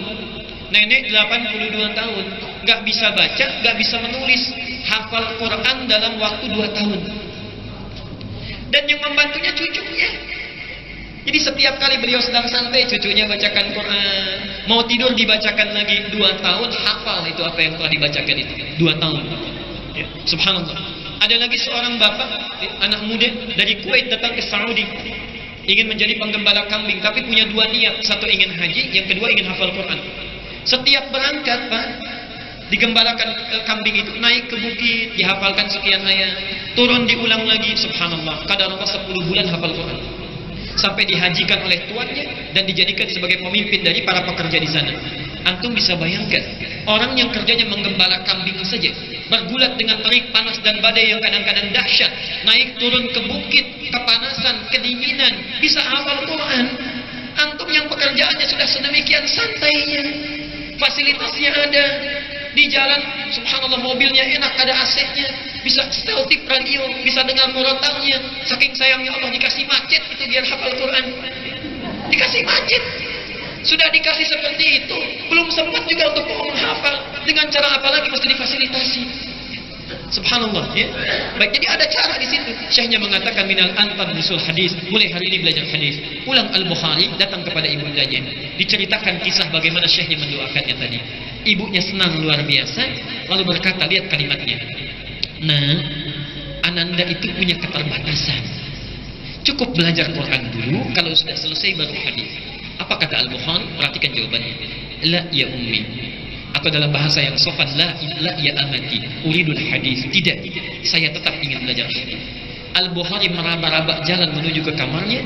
Nenek 82 tahun, nggak bisa baca, nggak bisa menulis, hafal Quran dalam waktu 2 tahun. Dan yang membantunya cucunya. Jadi setiap kali beliau sedang santai, cucunya bacakan Quran. Mau tidur dibacakan lagi, 2 tahun hafal itu apa yang telah dibacakan itu. 2 tahun. Ya, subhanallah. Ada lagi seorang bapak, anak muda dari Kuwait datang ke Saudi. Ingin menjadi penggembala kambing, tapi punya 2 niat. Satu ingin haji, yang kedua ingin hafal Quran. Setiap berangkat, Pak, digembalakan kambing itu, naik ke bukit, dihafalkan sekian ayat, turun diulang lagi, subhanallah, qadarullah 10 bulan hafal Quran. Sampai dihajikan oleh tuannya dan dijadikan sebagai pemimpin dari para pekerja di sana. Antum bisa bayangkan, orang yang kerjanya menggembala kambing saja, bergulat dengan terik panas dan badai yang kadang-kadang dahsyat, naik turun ke bukit, kepanasan, kedinginan, bisa hafal Quran. Antum yang pekerjaannya sudah sedemikian santainya, fasilitasnya ada, di jalan, subhanallah, mobilnya enak, ada AC-nya, bisa setel tip radio, bisa dengar murotalnya. Saking sayangnya Allah dikasih masjid itu biar hafal Quran. Dikasih masjid, sudah dikasih seperti itu, belum sempat juga untuk menghafal. Dengan cara apa lagi mesti difasilitasi? Subhanallah, ya. Baik, jadi ada cara di situ. Syekhnya mengatakan minal anfad nusul hadis, mulai hari ini belajar hadis. Pulang Al-Bukhari, datang kepada ibundanya, diceritakan kisah bagaimana syekhnya mendoakannya tadi. Ibunya senang luar biasa, lalu berkata, lihat kalimatnya, nah, Ananda itu punya keterbatasan. Cukup belajar Quran dulu, kalau sudah selesai baru hadis. Apa kata Al-Bukhari? Perhatikan jawabannya. La ya ummi. Atau dalam bahasa yang sopan, la ya amati, uridul hadis. Tidak, saya tetap ingin belajar hadis. Al-Bukhari meraba-raba jalan menuju ke kamarnya.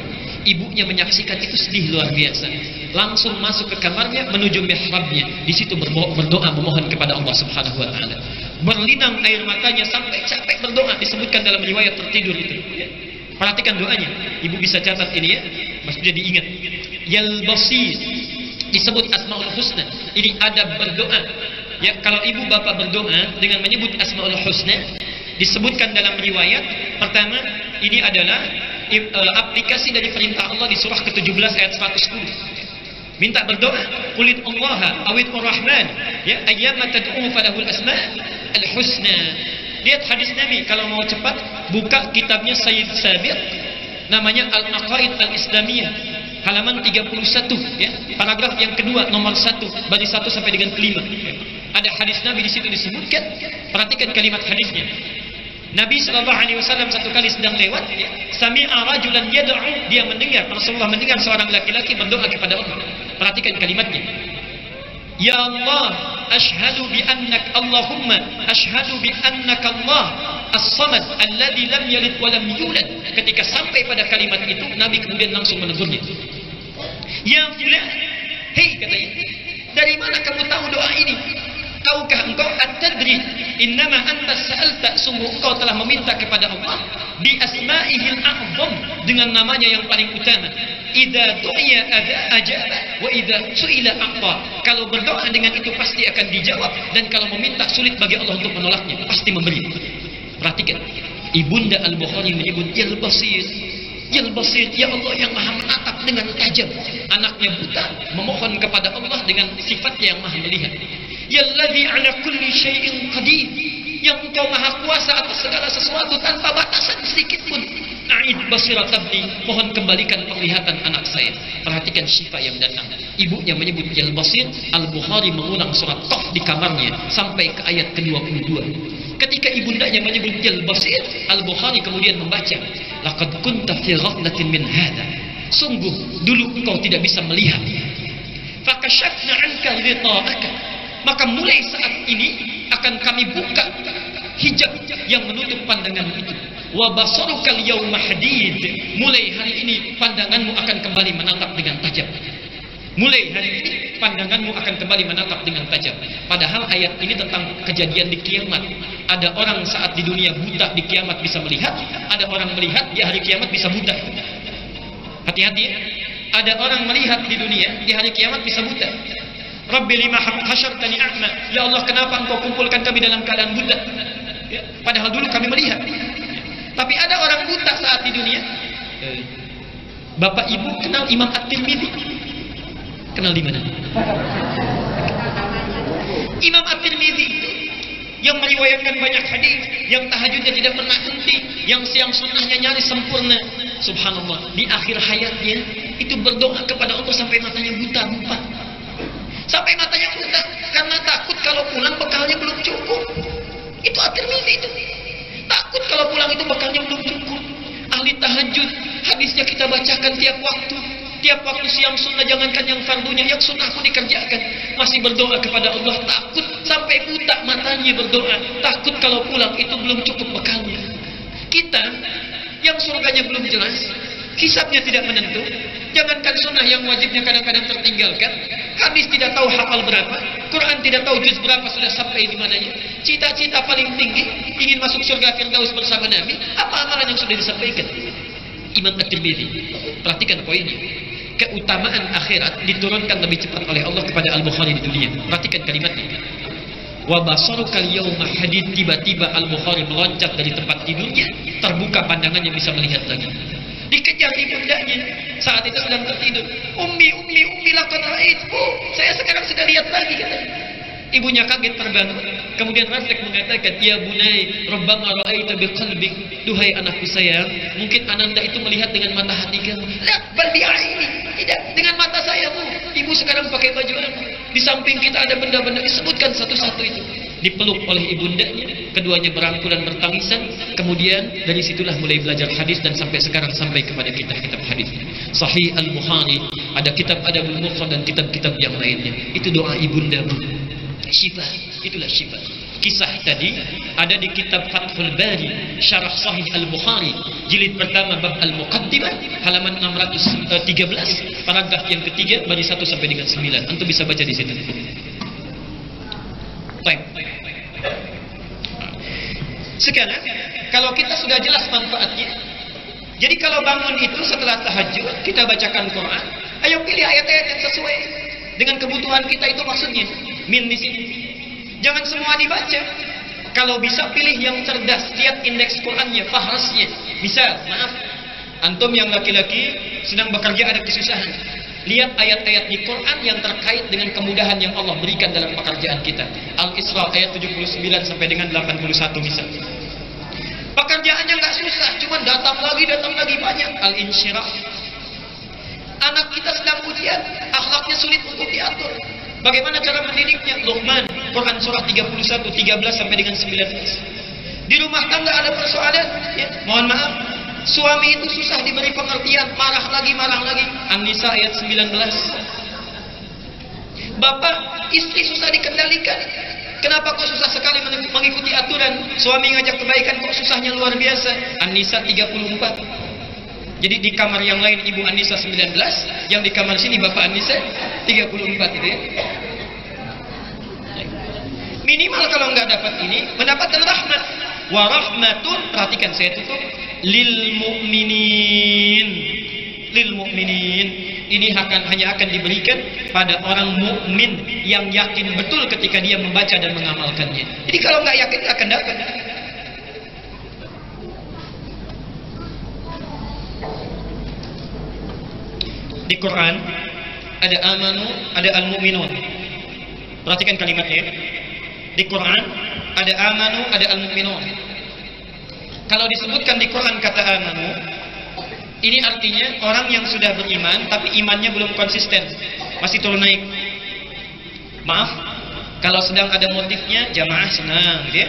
Ibunya menyaksikan itu sedih luar biasa. Langsung masuk ke kamarnya, menuju mihrabnya. Di situ berdoa memohon kepada Allah Subhanahu wa taala. Berlinang air matanya sampai capek berdoa, disebutkan dalam riwayat tertidur itu. Perhatikan doanya. Ibu bisa catat ini ya, maksudnya diingat. Yal basir, disebut Asmaul Husna. Ini adab berdoa. Ya, kalau ibu bapak berdoa dengan menyebut Asmaul Husna, disebutkan dalam riwayat pertama, ini adalah aplikasi dari perintah Allah di surah ke-17 ayat 110. Minta berdoa, qulid Allah awid ar-Rahman, ya ayyama tad'u falahul asma' al-husna. Lihat hadis Nabi, kalau mau cepat buka kitabnya Sayyid Sabiq, namanya Al-Aqaid Al-Islamiyah, halaman 31, ya, paragraf yang kedua nomor 1, baris 1 sampai dengan kelima. Ada hadis Nabi di situ disebutkan. Perhatikan kalimat hadisnya. Nabi SAW satu kali sedang lewat, ya, sami'a rajulan yad'u, dia mendengar, Rasulullah mendengar seorang laki-laki berdoa kepada Allah. Perhatikan kalimatnya. Ya Allah, ashhadu bi annak Allahumma ashhadu bi annaka Allah as-samad alladzi lam yalid wa lam yulad. Ketika sampai pada kalimat itu, Nabi kemudian langsung menegurnya. Ya fulan, hei, katanya, dari mana kamu tahu doa ini? Tahukah engkau at-tadri innama anta sa'alta, sungguh engkau telah meminta kepada Allah bi asma'ihil a'zam, dengan namanya yang paling utama. Idza du'iya ajaba, wa idza su'ila a'ta. Kalau berdoa dengan itu pasti akan dijawab, dan kalau meminta sulit bagi Allah untuk menolaknya, pasti memberi. Perhatikan, Ibunda Al-Bukhari menyebut Yal Basir, Yal Basir, ya Allah yang maha menatap dengan tajam. Anaknya buta memohon kepada Allah dengan sifatnya yang maha melihat. Yalladzi ala kulli syai'in qadir, yang engkau maha kuasa atas segala sesuatu tanpa batasan sedikit pun. A'id basirat abdi, mohon kembalikan penglihatan anak saya. Perhatikan syifa yang datang. Ibunya menyebut Yal Basir, Al-Bukhari mengulang surat Qaf di kamarnya sampai ke ayat ke-22. Ketika ibundanya menyebut Yal Basir, Al-Bukhari kemudian membaca, laqad kunta fi ghaflatin min hadha, sungguh dulu engkau tidak bisa melihat. Fakashafna 'anka ghita'aka, maka mulai saat ini akan kami buka hijab yang menutup pandanganmu itu. Wa basaruka al-yawma hadid, mulai hari ini pandanganmu akan kembali menatap dengan tajam. Mulai hari ini pandanganmu akan kembali menatap dengan tajam. Padahal ayat ini tentang kejadian di kiamat. Ada orang saat di dunia buta, di kiamat bisa melihat. Ada orang melihat di hari kiamat bisa buta. Hati-hati ya. Ada orang melihat di dunia, di hari kiamat bisa buta. Rabbi lima hasyartani a'ma, ya Allah kenapa engkau kumpulkan kami dalam keadaan buta, ya, padahal dulu kami melihat. Tapi ada orang buta saat di dunia. Bapak ibu kenal Imam At-Tirmidzi? Kenal di mana? Imam At-Tirmidzi itu yang meriwayatkan banyak hadis, yang tahajudnya tidak pernah henti, yang siang sunnahnya nyaris sempurna. Subhanallah, di akhir hayatnya itu berdoa kepada Allah sampai matanya buta. Sampai matanya buta karena takut kalau pulang bekalnya belum cukup. Itu At-Tirmidzi itu. Takut kalau pulang itu bekalnya belum cukup. Ahli tahajud, hadisnya kita bacakan tiap waktu. Tiap waktu siang sunnah, jangankan yang fardunya, yang sunnah pun dikerjakan. Masih berdoa kepada Allah, takut sampai buta matanya berdoa. Takut kalau pulang itu belum cukup bekalnya. Kita yang surganya belum jelas, hisabnya tidak menentu, jangankan sunnah yang wajibnya kadang-kadang tertinggalkan, hadis tidak tahu hafal berapa, Quran tidak tahu juz berapa sudah sampai di mananya. Cita-cita paling tinggi ingin masuk surga Firdaus bersama Nabi, apa amalan yang sudah disampaikan? Imam At-Tirmidzi, perhatikan poinnya. Keutamaan akhirat diturunkan lebih cepat oleh Allah kepada Al-Bukhari di dunia. Perhatikan kalimatnya. Wa basarukal yawma hadid, tiba-tiba Al-Bukhari meloncat dari tempat tidurnya, terbuka pandangannya bisa melihat lagi. Dikejar ibundanya, saat itu sedang tertidur. Ummi laqad ra'aitku, saya sekarang sudah lihat lagi, katanya. Ibunya kaget terbangun, kemudian refleks mengatakan, ya bunai, rabbama ra'aita biqalbik, duhai anakku sayang, mungkin ananda itu melihat dengan mata hati kamu. La bal bi'aini, tidak dengan mata saya, Bu. Ibu sekarang pakai baju apa? Di samping kita ada benda-benda, disebutkan satu-satu itu. Dipeluk oleh ibundanya, keduanya berangkulan bertangisan. Kemudian dari situlah mulai belajar hadis dan sampai sekarang sampai kepada kitab-kitab hadis. Sahih Al-Bukhari, ada kitab Adabul Mufrad dan kitab-kitab yang lainnya. Itu doa ibunda, Bu. Syifa, itulah syifa. Kisah tadi ada di kitab Fathul Bari, Syarah Sahih Al-Bukhari, jilid pertama bab Al-Muqaddimah, halaman 613, paragraf yang ketiga, baris 1 sampai dengan 9. Antum bisa baca di situ. Baik. Sekarang, kalau kita sudah jelas manfaatnya, jadi kalau bangun itu setelah tahajud, kita bacakan Quran, ayo pilih ayat-ayat yang sesuai dengan kebutuhan kita, itu maksudnya. Min di sini. Jangan semua dibaca. Kalau bisa pilih yang cerdas, lihat indeks Qurannya, fahrasnya. Misal, maaf, antum yang laki-laki sedang bekerja ada kesusahan. Lihat ayat-ayat di Quran yang terkait dengan kemudahan yang Allah berikan dalam pekerjaan kita. Al-Isra ayat 79 sampai dengan 81 misal. Pekerjaannya nggak susah, cuma datang lagi banyak. Al-Insyirah. Anak kita sedang ujian, akhlaknya sulit untuk diatur. Bagaimana cara mendidiknya? Luqman, Quran surah 31, 13 sampai dengan 19. Di rumah tangga ada persoalan, ya, mohon maaf, suami itu susah diberi pengertian, marah lagi. An-Nisa ayat 19. Bapak, istri susah dikendalikan. Kenapa kok susah sekali mengikuti aturan? Suami ngajak kebaikan kok susahnya luar biasa. An-Nisa 34. Jadi di kamar yang lain Ibu An-Nisa 19, yang di kamar sini Bapak An-Nisa 34 itu ya. Minimal kalau nggak dapat ini, mendapatkan rahmat. Wa rahmatun, perhatikan saya tutup, lil mu'minin. ini hanya akan diberikan pada orang mukmin yang yakin betul ketika dia membaca dan mengamalkannya. Jadi kalau nggak yakin nggak akan dapat. Di Quran ada amanu, ada al-mu'minun. Perhatikan kalimatnya. Di Quran ada amanu, ada al-mu'minun. Kalau disebutkan di Quran kata amanu, ini artinya orang yang sudah beriman tapi imannya belum konsisten, masih turun naik. Maaf, kalau sedang ada motifnya jamaah senang, gitu ya.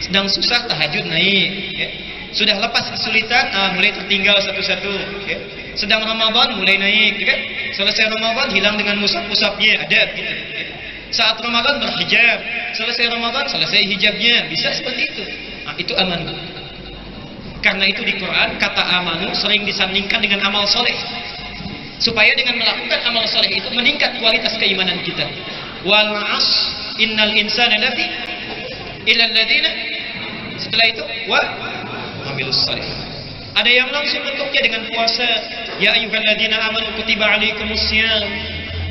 Sedang susah tahajud naik, ya. Sudah lepas kesulitan, mulai tertinggal satu-satu, ya. Sedang Ramadan mulai naik, gitu kan? Selesai Ramadan hilang dengan musab-musabnya, ada gitu, ya. Saat Ramadan berhijab, selesai Ramadan selesai hijabnya, bisa seperti itu. Nah, itu amanu. Karena itu di Quran kata amanu sering disandingkan dengan amal soleh, supaya dengan melakukan amal soleh itu meningkat kualitas keimanan kita. Wal 'ashr innal insana lafi illal ladzina, setelah itu wa amilus soleh. Ada yang langsung bentuknya dengan puasa, ya ayyuhalladzina amanu kutiba alaikumus syiyam.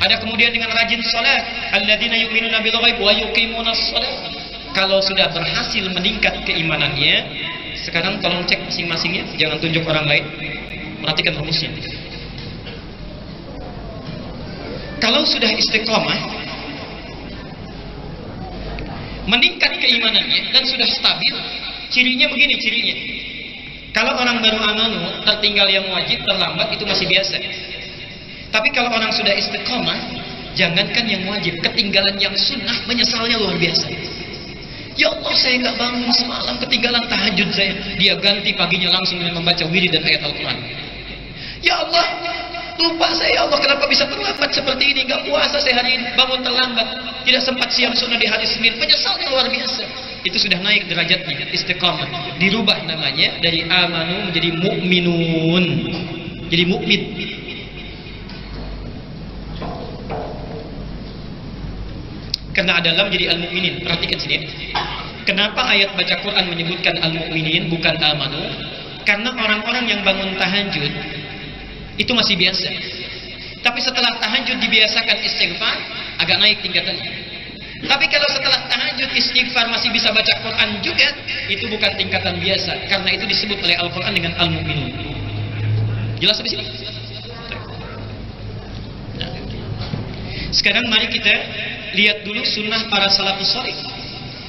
Ada kemudian dengan rajin salat, alladzina yu'minuna bil ghaib wa yuqimunas shalah. Kalau sudah berhasil meningkat keimanannya, sekarang tolong cek masing-masingnya, jangan tunjuk orang lain. Perhatikan rumusnya. Kalau sudah istiqomah, meningkat keimanannya dan sudah stabil, cirinya begini cirinya. Kalau orang baru amanu, tertinggal yang wajib, terlambat, itu masih biasa. Tapi kalau orang sudah istiqomah, jangankan yang wajib, ketinggalan yang sunnah, menyesalnya luar biasa. Ya Allah, saya nggak bangun semalam, ketinggalan tahajud saya. Dia ganti paginya langsung dengan membaca wirid dan ayat Al-Quran. Ya Allah, lupa saya, ya Allah, kenapa bisa terlambat seperti ini? Nggak puasa saya hari ini, bangun terlambat, tidak sempat siang sunnah di hari Senin. Penyesalnya luar biasa. Itu sudah naik derajatnya, istiqamah. Dirubah namanya dari amanu menjadi mu'minun, jadi mukmin. Karena ada lam jadi al-mu'minin. Perhatikan sini. Kenapa ayat baca Quran menyebutkan al-mu'minin bukan amanu? Karena orang-orang yang bangun tahajud itu masih biasa. Tapi setelah tahajud dibiasakan istighfar, agak naik tingkatannya. Tapi kalau setelah tahajud istighfar masih bisa baca Quran juga, itu bukan tingkatan biasa. Karena itu disebut oleh Al-Quran dengan al-mu'minun. Jelas sampai sini? Nah. Sekarang mari kita lihat dulu sunnah para salafus salih,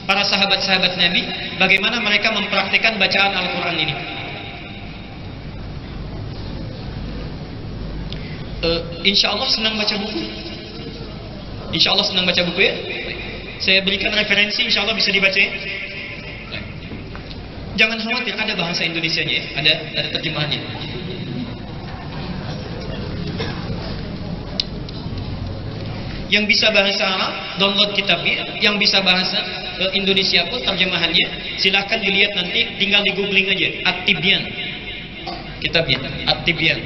para sahabat-sahabat Nabi, bagaimana mereka mempraktikkan bacaan Al-Quran ini. Insya Allah senang baca buku. Insya Allah senang baca buku ya. Saya berikan referensi, insya Allah bisa dibaca ya. Jangan khawatir, ada bahasa Indonesianya ya, ada terjemahannya. Yang bisa bahasa Arab, download kitabnya. Yang bisa bahasa Indonesia pun terjemahannya, silahkan dilihat nanti, tinggal di googling aja, At-Tibyan, kitabnya, At-Tibyan.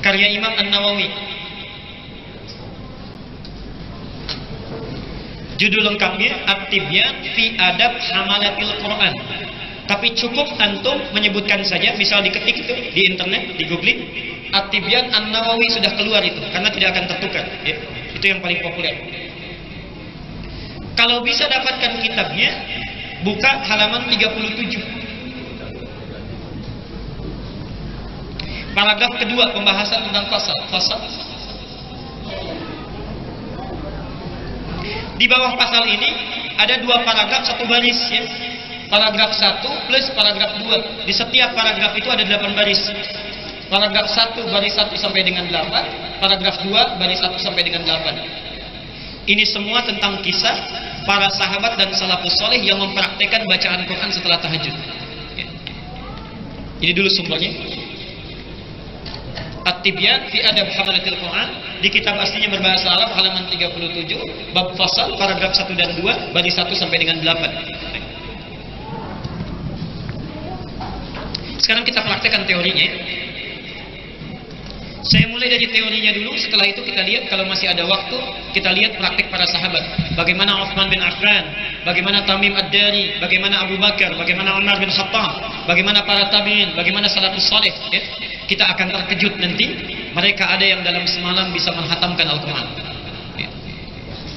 Karya Imam An-Nawawi. Judul lengkapnya At-Tibyan fi Adab Hamalatil Quran. Tapi cukup antum menyebutkan saja, misal diketik itu di internet, di googling, At-Tibyan An-Nawawi sudah keluar itu, karena tidak akan tertukar ya. Itu yang paling populer. Kalau bisa dapatkan kitabnya, buka halaman 37. Paragraf kedua, pembahasan tentang fasal. Di bawah pasal ini ada dua paragraf, satu baris ya. Paragraf 1 plus paragraf 2. Di setiap paragraf itu ada 8 baris. Paragraf 1 baris 1 sampai dengan 8, paragraf 2 baris 1 sampai dengan 8. Ini semua tentang kisah para sahabat dan salafus saleh yang mempraktekkan bacaan Quran setelah tahajud. Ya. Ini dulu sumbernya. At-Tibyan fi Adab Hamalatil Quran, di kitab aslinya berbahasa Arab, halaman 37, bab fasal, paragraf 1 dan 2, baris 1 sampai dengan 8. Sekarang kita praktekkan teorinya. Saya mulai dari teorinya dulu, setelah itu kita lihat, kalau masih ada waktu, kita lihat praktek para sahabat. Bagaimana Utsman bin Affan, bagaimana Tamim Ad-Dari, bagaimana Abu Bakar, bagaimana Umar bin Khattab, bagaimana para tabi'in, bagaimana salafus saleh, ya. Kita akan terkejut nanti, mereka ada yang dalam semalam bisa menghatamkan Al-Quran. Ya.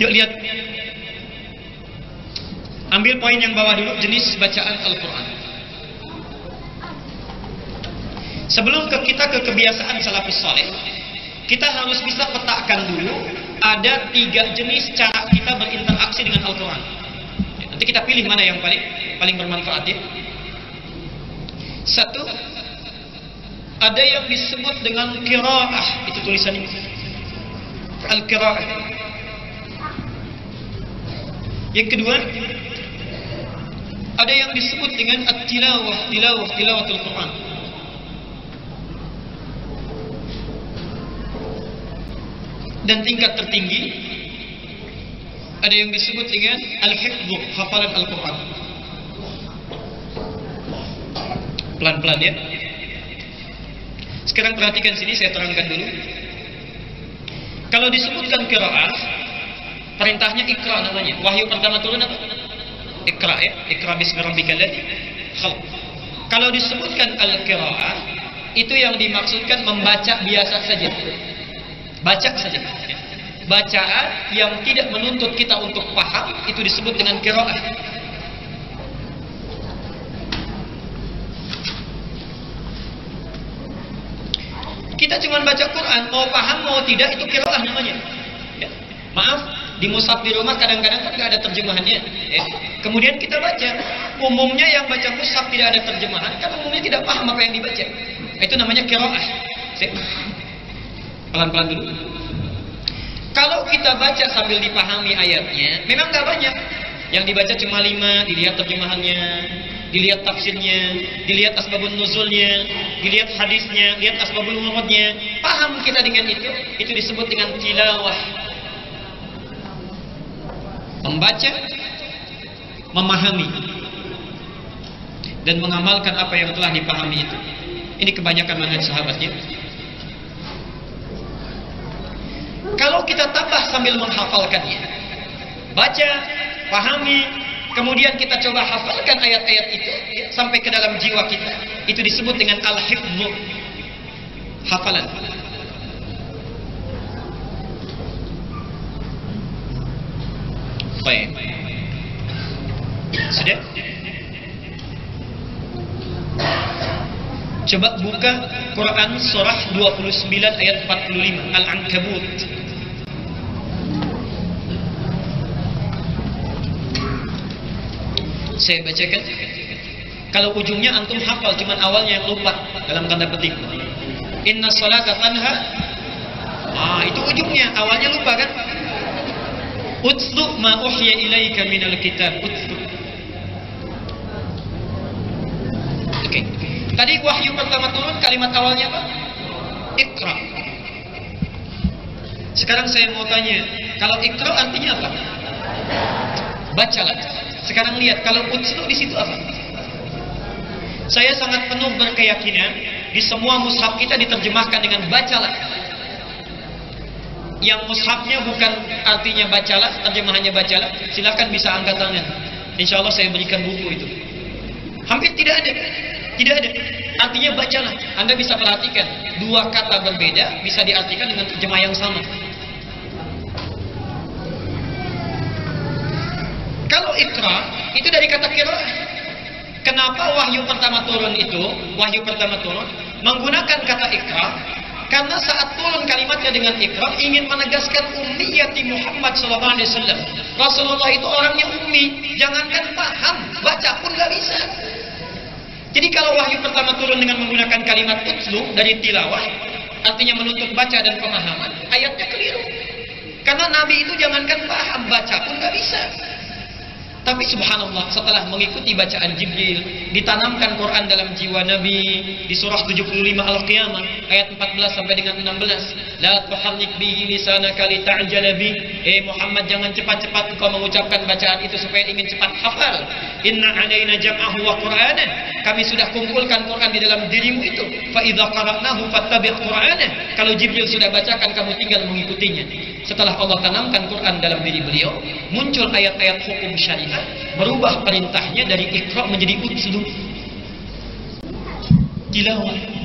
Yuk lihat, ambil poin yang bawah dulu, jenis bacaan Al-Quran. Sebelum kita ke kebiasaan salafus saleh, kita harus bisa petakan dulu ada 3 jenis cara kita berinteraksi dengan Al-Quran. Ya, nanti kita pilih mana yang paling bermanfaat, ya. 1, ada yang disebut dengan qiraah, itu tulisan ini, al-qiraah. Yang kedua, ada yang disebut dengan at-tilawah, tilawatul Quran. Dan tingkat tertinggi ada yang disebut dengan al-hifdhu, hafalan Al-Quran. Pelan-pelan, ya. Sekarang perhatikan sini, saya terangkan dulu. Kalau disebutkan qiraah, perintahnya ikra namanya. Wahyu pertama turun apa? Ikra, ya. Ikra bismi rabbikal ladzi khalaq. Kalau disebutkan al-qiraah, itu yang dimaksudkan membaca biasa saja. Baca saja. Bacaan yang tidak menuntut kita untuk paham, itu disebut dengan qiraah. Kita cuma baca Quran, mau paham mau tidak, itu qiraah namanya. Ya. Maaf, di mushaf di rumah kadang-kadang kan nggak ada terjemahannya. Ya. Kemudian kita baca, umumnya yang baca mushaf tidak ada terjemahan, kan umumnya tidak paham apa yang dibaca. Itu namanya qiraah. Pelan-pelan dulu. Kalau kita baca sambil dipahami ayatnya, memang nggak banyak. Yang dibaca cuma 5, dilihat terjemahannya, dilihat tafsirnya, dilihat asbabun nuzulnya, dilihat hadisnya, lihat asbabul wurodnya. Paham kita dengan itu disebut dengan tilawah. Membaca, memahami, dan mengamalkan apa yang telah dipahami itu. Ini kebanyakan manhaj sahabatnya. Kalau kita tambah sambil menghafalkannya, baca, pahami, kemudian kita coba hafalkan ayat-ayat itu ya, sampai ke dalam jiwa kita, itu disebut dengan al-hifdhu, hafalan. Baik, sudah? Coba buka Quran surah 29 ayat 45, Al-Ankabut. Saya bacakan. Kalau ujungnya antum hafal, cuman awalnya yang lupa, dalam tanda petik. Inna sholata tanha. Itu ujungnya, awalnya lupa kan? Utlu ma uhya ilaika minal kitab. Utlu. Oke. Tadi wahyu pertama turun, kalimat awalnya apa? Iqra. Sekarang saya mau tanya, kalau iqra artinya apa? Bacalah. Sekarang lihat, kalau utlu di situ apa? Saya sangat penuh berkeyakinan di semua mushaf kita diterjemahkan dengan bacalah. Yang mushafnya bukan artinya bacalah, terjemahannya bacalah, silakan bisa angkat tangan. Insya Allah saya berikan buku itu. Hampir tidak ada. Tidak ada. Artinya bacalah. Anda bisa perhatikan, 2 kata berbeda bisa diartikan dengan terjemah yang sama. Kalau ikra, itu dari kata qiraah. Kenapa wahyu pertama turun menggunakan kata ikra? Karena saat turun kalimatnya dengan ikra, ingin menegaskan ummiyati Muhammad SAW. Rasulullah itu orangnya ummi, jangankan paham, baca pun gak bisa. Jadi kalau wahyu pertama turun dengan menggunakan kalimat utlu dari tilawah, artinya menuntut baca dan pemahaman, ayatnya keliru. Karena Nabi itu jangankan paham, baca pun gak bisa. Tapi subhanallah, setelah mengikuti bacaan Jibril, ditanamkan Quran dalam jiwa Nabi di surah 75 Al-Qiyamah ayat 14 sampai dengan 16. La tuharrik bihi lisanaka lita'jala bi. Muhammad, jangan cepat-cepat engkau mengucapkan bacaan itu supaya ingin cepat hafal. Inna alaina jam'ahu wa qur'anah. Kami sudah kumpulkan Quran di dalam dirimu itu. Fa idza qara'nahu fattabi' qur'anah. Kalau Jibril sudah bacakan, kamu tinggal mengikutinya. Setelah Allah tanamkan Quran dalam diri beliau, muncul ayat-ayat hukum syariat, merubah perintahnya dari iqra menjadi utlub. Tilawah.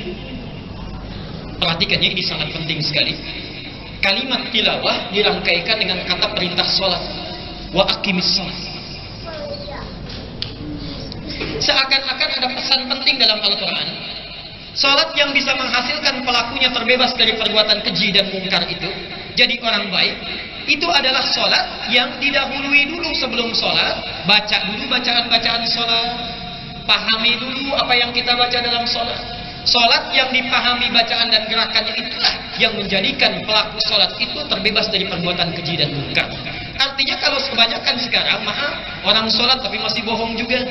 Perhatikannya, ini sangat penting sekali. Kalimat tilawah dirangkaikan dengan kata perintah sholat. Wa aqimis sholat. Seakan-akan ada pesan penting dalam Al-Quran. Sholat yang bisa menghasilkan pelakunya terbebas dari perbuatan keji dan mungkar itu, jadi orang baik, itu adalah sholat yang didahului dulu sebelum sholat. Baca dulu bacaan-bacaan sholat. Pahami dulu apa yang kita baca dalam sholat. Sholat yang dipahami bacaan dan gerakannya itulah yang menjadikan pelaku sholat itu terbebas dari perbuatan keji dan mungkar. Artinya kalau kebanyakan sekarang, maaf, orang sholat tapi masih bohong juga,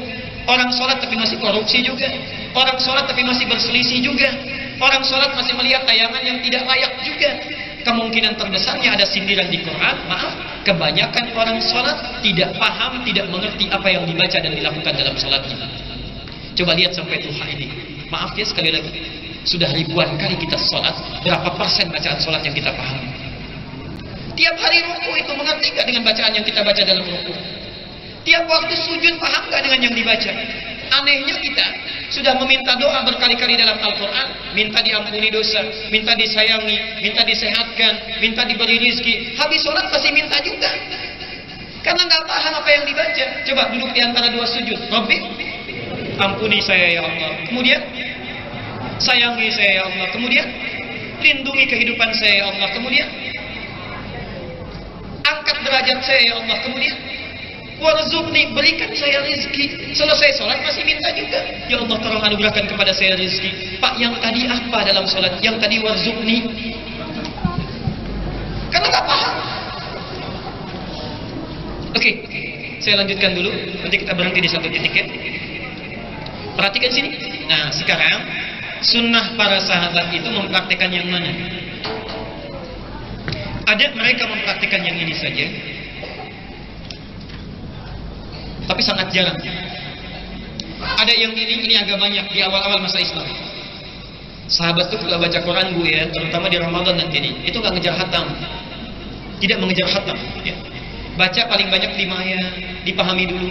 orang sholat tapi masih korupsi juga, orang sholat tapi masih berselisih juga, orang sholat masih melihat tayangan yang tidak layak juga. Kemungkinan terbesarnya ada sindiran di Quran. Maaf, kebanyakan orang sholat tidak paham, tidak mengerti apa yang dibaca dan dilakukan dalam sholatnya. Coba lihat sampai duha ini. Maaf ya, sekali lagi, sudah ribuan kali kita sholat, berapa persen bacaan sholat yang kita paham? Tiap hari ruku itu mengerti gak dengan bacaan yang kita baca dalam ruku? Tiap waktu sujud paham gak dengan yang dibaca? Anehnya kita sudah meminta doa berkali-kali dalam Al-Quran, minta diampuni dosa, minta disayangi, minta disehatkan, minta diberi rizki. Habis sholat pasti minta juga, karena gak paham apa yang dibaca. Coba duduk di antara dua sujud. Rabbi, ampuni saya ya Allah. Kemudian, sayangi saya ya Allah. Kemudian, lindungi kehidupan saya ya Allah. Kemudian, angkat derajat saya ya Allah. Kemudian, warzuqni, berikan saya rezeki. Selesai sholat masih minta juga, ya Allah tolong anugerahkan kepada saya rezeki. Pak, yang tadi apa dalam sholat? Yang tadi warzuqni. Karena gak paham. Oke, saya lanjutkan dulu. Nanti kita berhenti di satu titik ya. Perhatikan sini. Nah, sekarang sunnah para sahabat itu mempraktikkan yang mana? Ada mereka mempraktikkan yang ini saja, tapi sangat jarang. Ada yang ini agak banyak di awal-awal masa Islam. Sahabat tuh kalau baca Quran ya, terutama di Ramadan nanti ini, itu nggak ngejar khatam, tidak mengejar khatam. Ya. Baca paling banyak 5 ayat, dipahami dulu,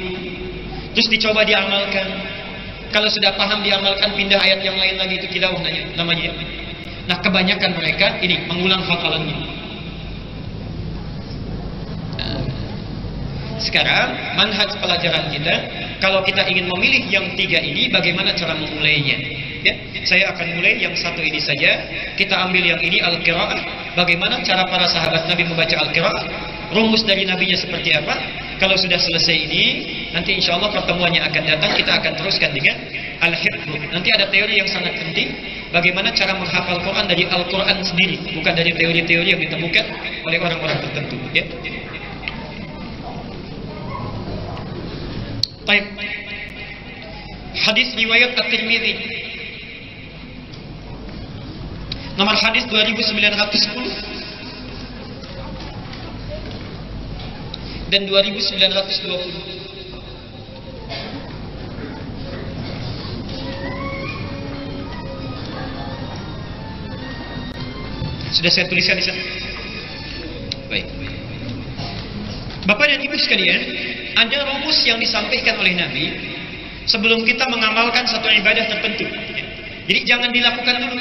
terus dicoba diamalkan. Kalau sudah paham diamalkan, pindah ayat yang lain lagi, itu tilawah namanya. Nah, kebanyakan mereka ini mengulang hafalannya. Sekarang manhaj pelajaran kita, kalau kita ingin memilih yang 3 ini, bagaimana cara memulainya? Ya, saya akan mulai yang 1 ini saja. Kita ambil yang ini, al-qiraah. Bagaimana cara para sahabat Nabi membaca al-qiraah? Rumus dari Nabinya seperti apa? Kalau sudah selesai ini, nanti insya Allah pertemuan yang akan datang kita akan teruskan dengan al-hifdz. Nanti ada teori yang sangat penting, bagaimana cara menghafal Quran dari Al-Quran sendiri, bukan dari teori-teori yang ditemukan oleh orang-orang tertentu. Ya. Baik. Hadis riwayat At-Tirmidzi. Nomor hadis 2910 dan 2920. Sudah saya tuliskan di sana. Baik. Bapak dan Ibu sekalian, ada rumus yang disampaikan oleh Nabi sebelum kita mengamalkan satu ibadah tertentu. Jadi jangan dilakukan dulu.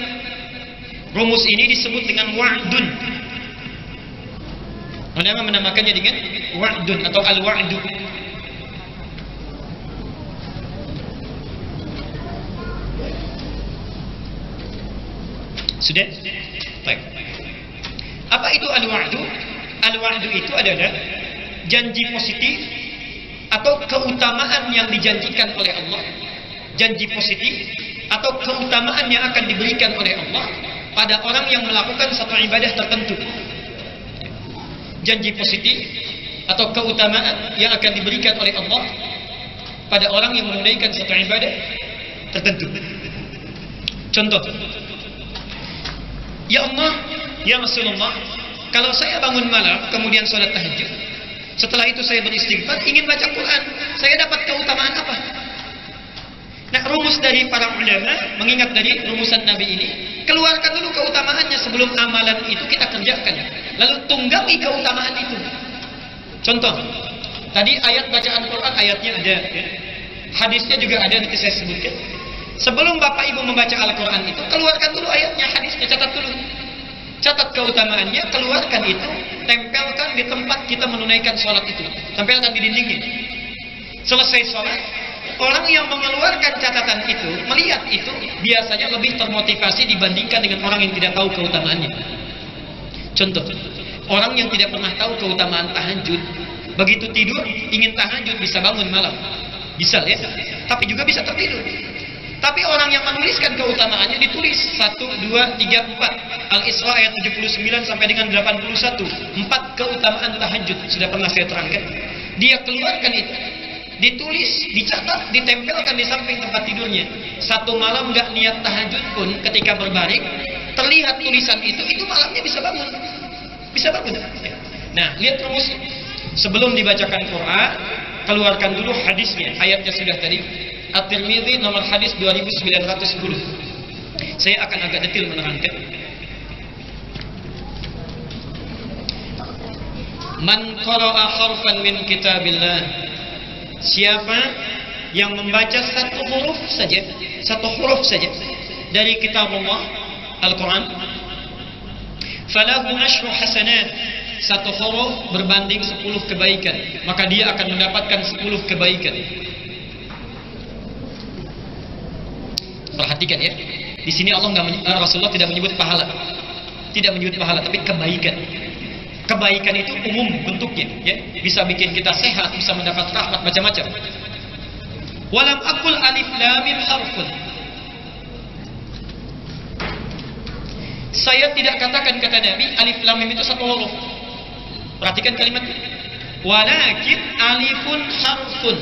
Rumus ini disebut dengan wa'dun. Ulama menamakannya dengan wa'dun atau al-wa'du. Sudah? Baik. Apa itu al-wa'du? Al-wa'du itu adalah janji positif atau keutamaan yang dijanjikan oleh Allah. Janji positif atau keutamaan yang akan diberikan oleh Allah pada orang yang melakukan satu ibadah tertentu. Janji positif atau keutamaan yang akan diberikan oleh Allah pada orang yang menunaikan satu ibadah tertentu. Contoh, ya Allah, "Ya Rasulullah, kalau saya bangun malam kemudian sholat tahajud, setelah itu saya beristighfar, ingin baca Quran, saya dapat keutamaan apa?" Nah, rumus dari para ulama mengingat dari rumusan Nabi ini, keluarkan dulu keutamaannya sebelum amalan itu kita kerjakan, lalu tunggangi keutamaan itu. Contoh, tadi ayat bacaan Quran, ayatnya ada, ya. Hadisnya juga ada, nanti saya sebutkan. Sebelum Bapak Ibu membaca Al-Quran itu, keluarkan dulu ayatnya, hadisnya, catat dulu. Catat keutamaannya, keluarkan itu, tempelkan di tempat kita menunaikan sholat itu. Tempelkan di dindingnya. Selesai sholat, orang yang mengeluarkan catatan itu, melihat itu, biasanya lebih termotivasi dibandingkan dengan orang yang tidak tahu keutamaannya. Contoh, orang yang tidak pernah tahu keutamaan tahajud, begitu tidur, ingin tahajud, bisa bangun malam. Bisa ya, tapi juga bisa tertidur. Tapi orang yang menuliskan keutamaannya ditulis 1, 2, 3, 4. Al-Isra ayat 79 sampai dengan 81. 4 keutamaan tahajud sudah pernah saya terangkan. Dia keluarkan itu, ditulis, dicatat, ditempelkan di samping tempat tidurnya. Satu malam nggak niat tahajud pun, ketika berbaring terlihat tulisan itu malamnya bisa bangun. Bisa bangun. Nah, lihat rumus. Sebelum dibacakan Quran, keluarkan dulu hadisnya. Ayatnya sudah tadi. At-Tirmidzi nomor hadis 2910. Saya akan agak detail menerangkan. Man qara'a harfan min kitabillah. Siapa yang membaca satu huruf saja dari kitab Allah Al-Quran, falahu asyru hasanat, satu huruf berbanding 10 kebaikan, maka dia akan mendapatkan 10 kebaikan. Perhatikan ya, di sini Rasulullah tidak menyebut pahala, tapi kebaikan. Kebaikan itu umum bentuknya, ya, bisa bikin kita sehat, bisa mendapat rahmat, macam-macam. Walam aqul alif lam mim harfun. Saya tidak katakan, kata Nabi, alif lam mim itu satu huruf. Perhatikan kalimat. Walakin alifun harfun.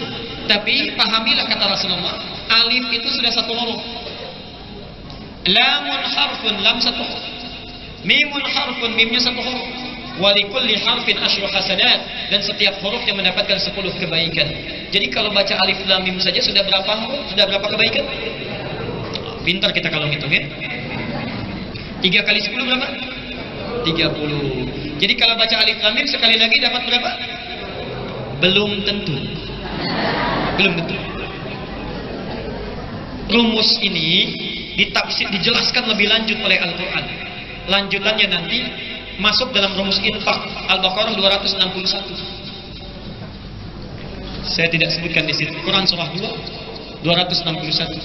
Tapi pahamilah, kata Rasulullah, alif itu sudah satu huruf. Lamun harfun, lam satu huruf. Mimun harfun, mimnya satu huruf. Walikulli harfin asyru hasanat, dan setiap huruf yang mendapatkan 10 kebaikan. Jadi kalau baca alif lam mim saja sudah berapa huruf? Sudah berapa kebaikan? Pintar kita kalau ngitung ya. 3 kali 10 berapa? 30. Jadi kalau baca alif lam mim sekali lagi dapat berapa? Belum tentu. Rumus ini ditafsir, dijelaskan lebih lanjut oleh Al-Quran. Lanjutannya nanti masuk dalam rumus infak, Al-Baqarah 261. Saya tidak sebutkan di sini. Quran surah 2 261.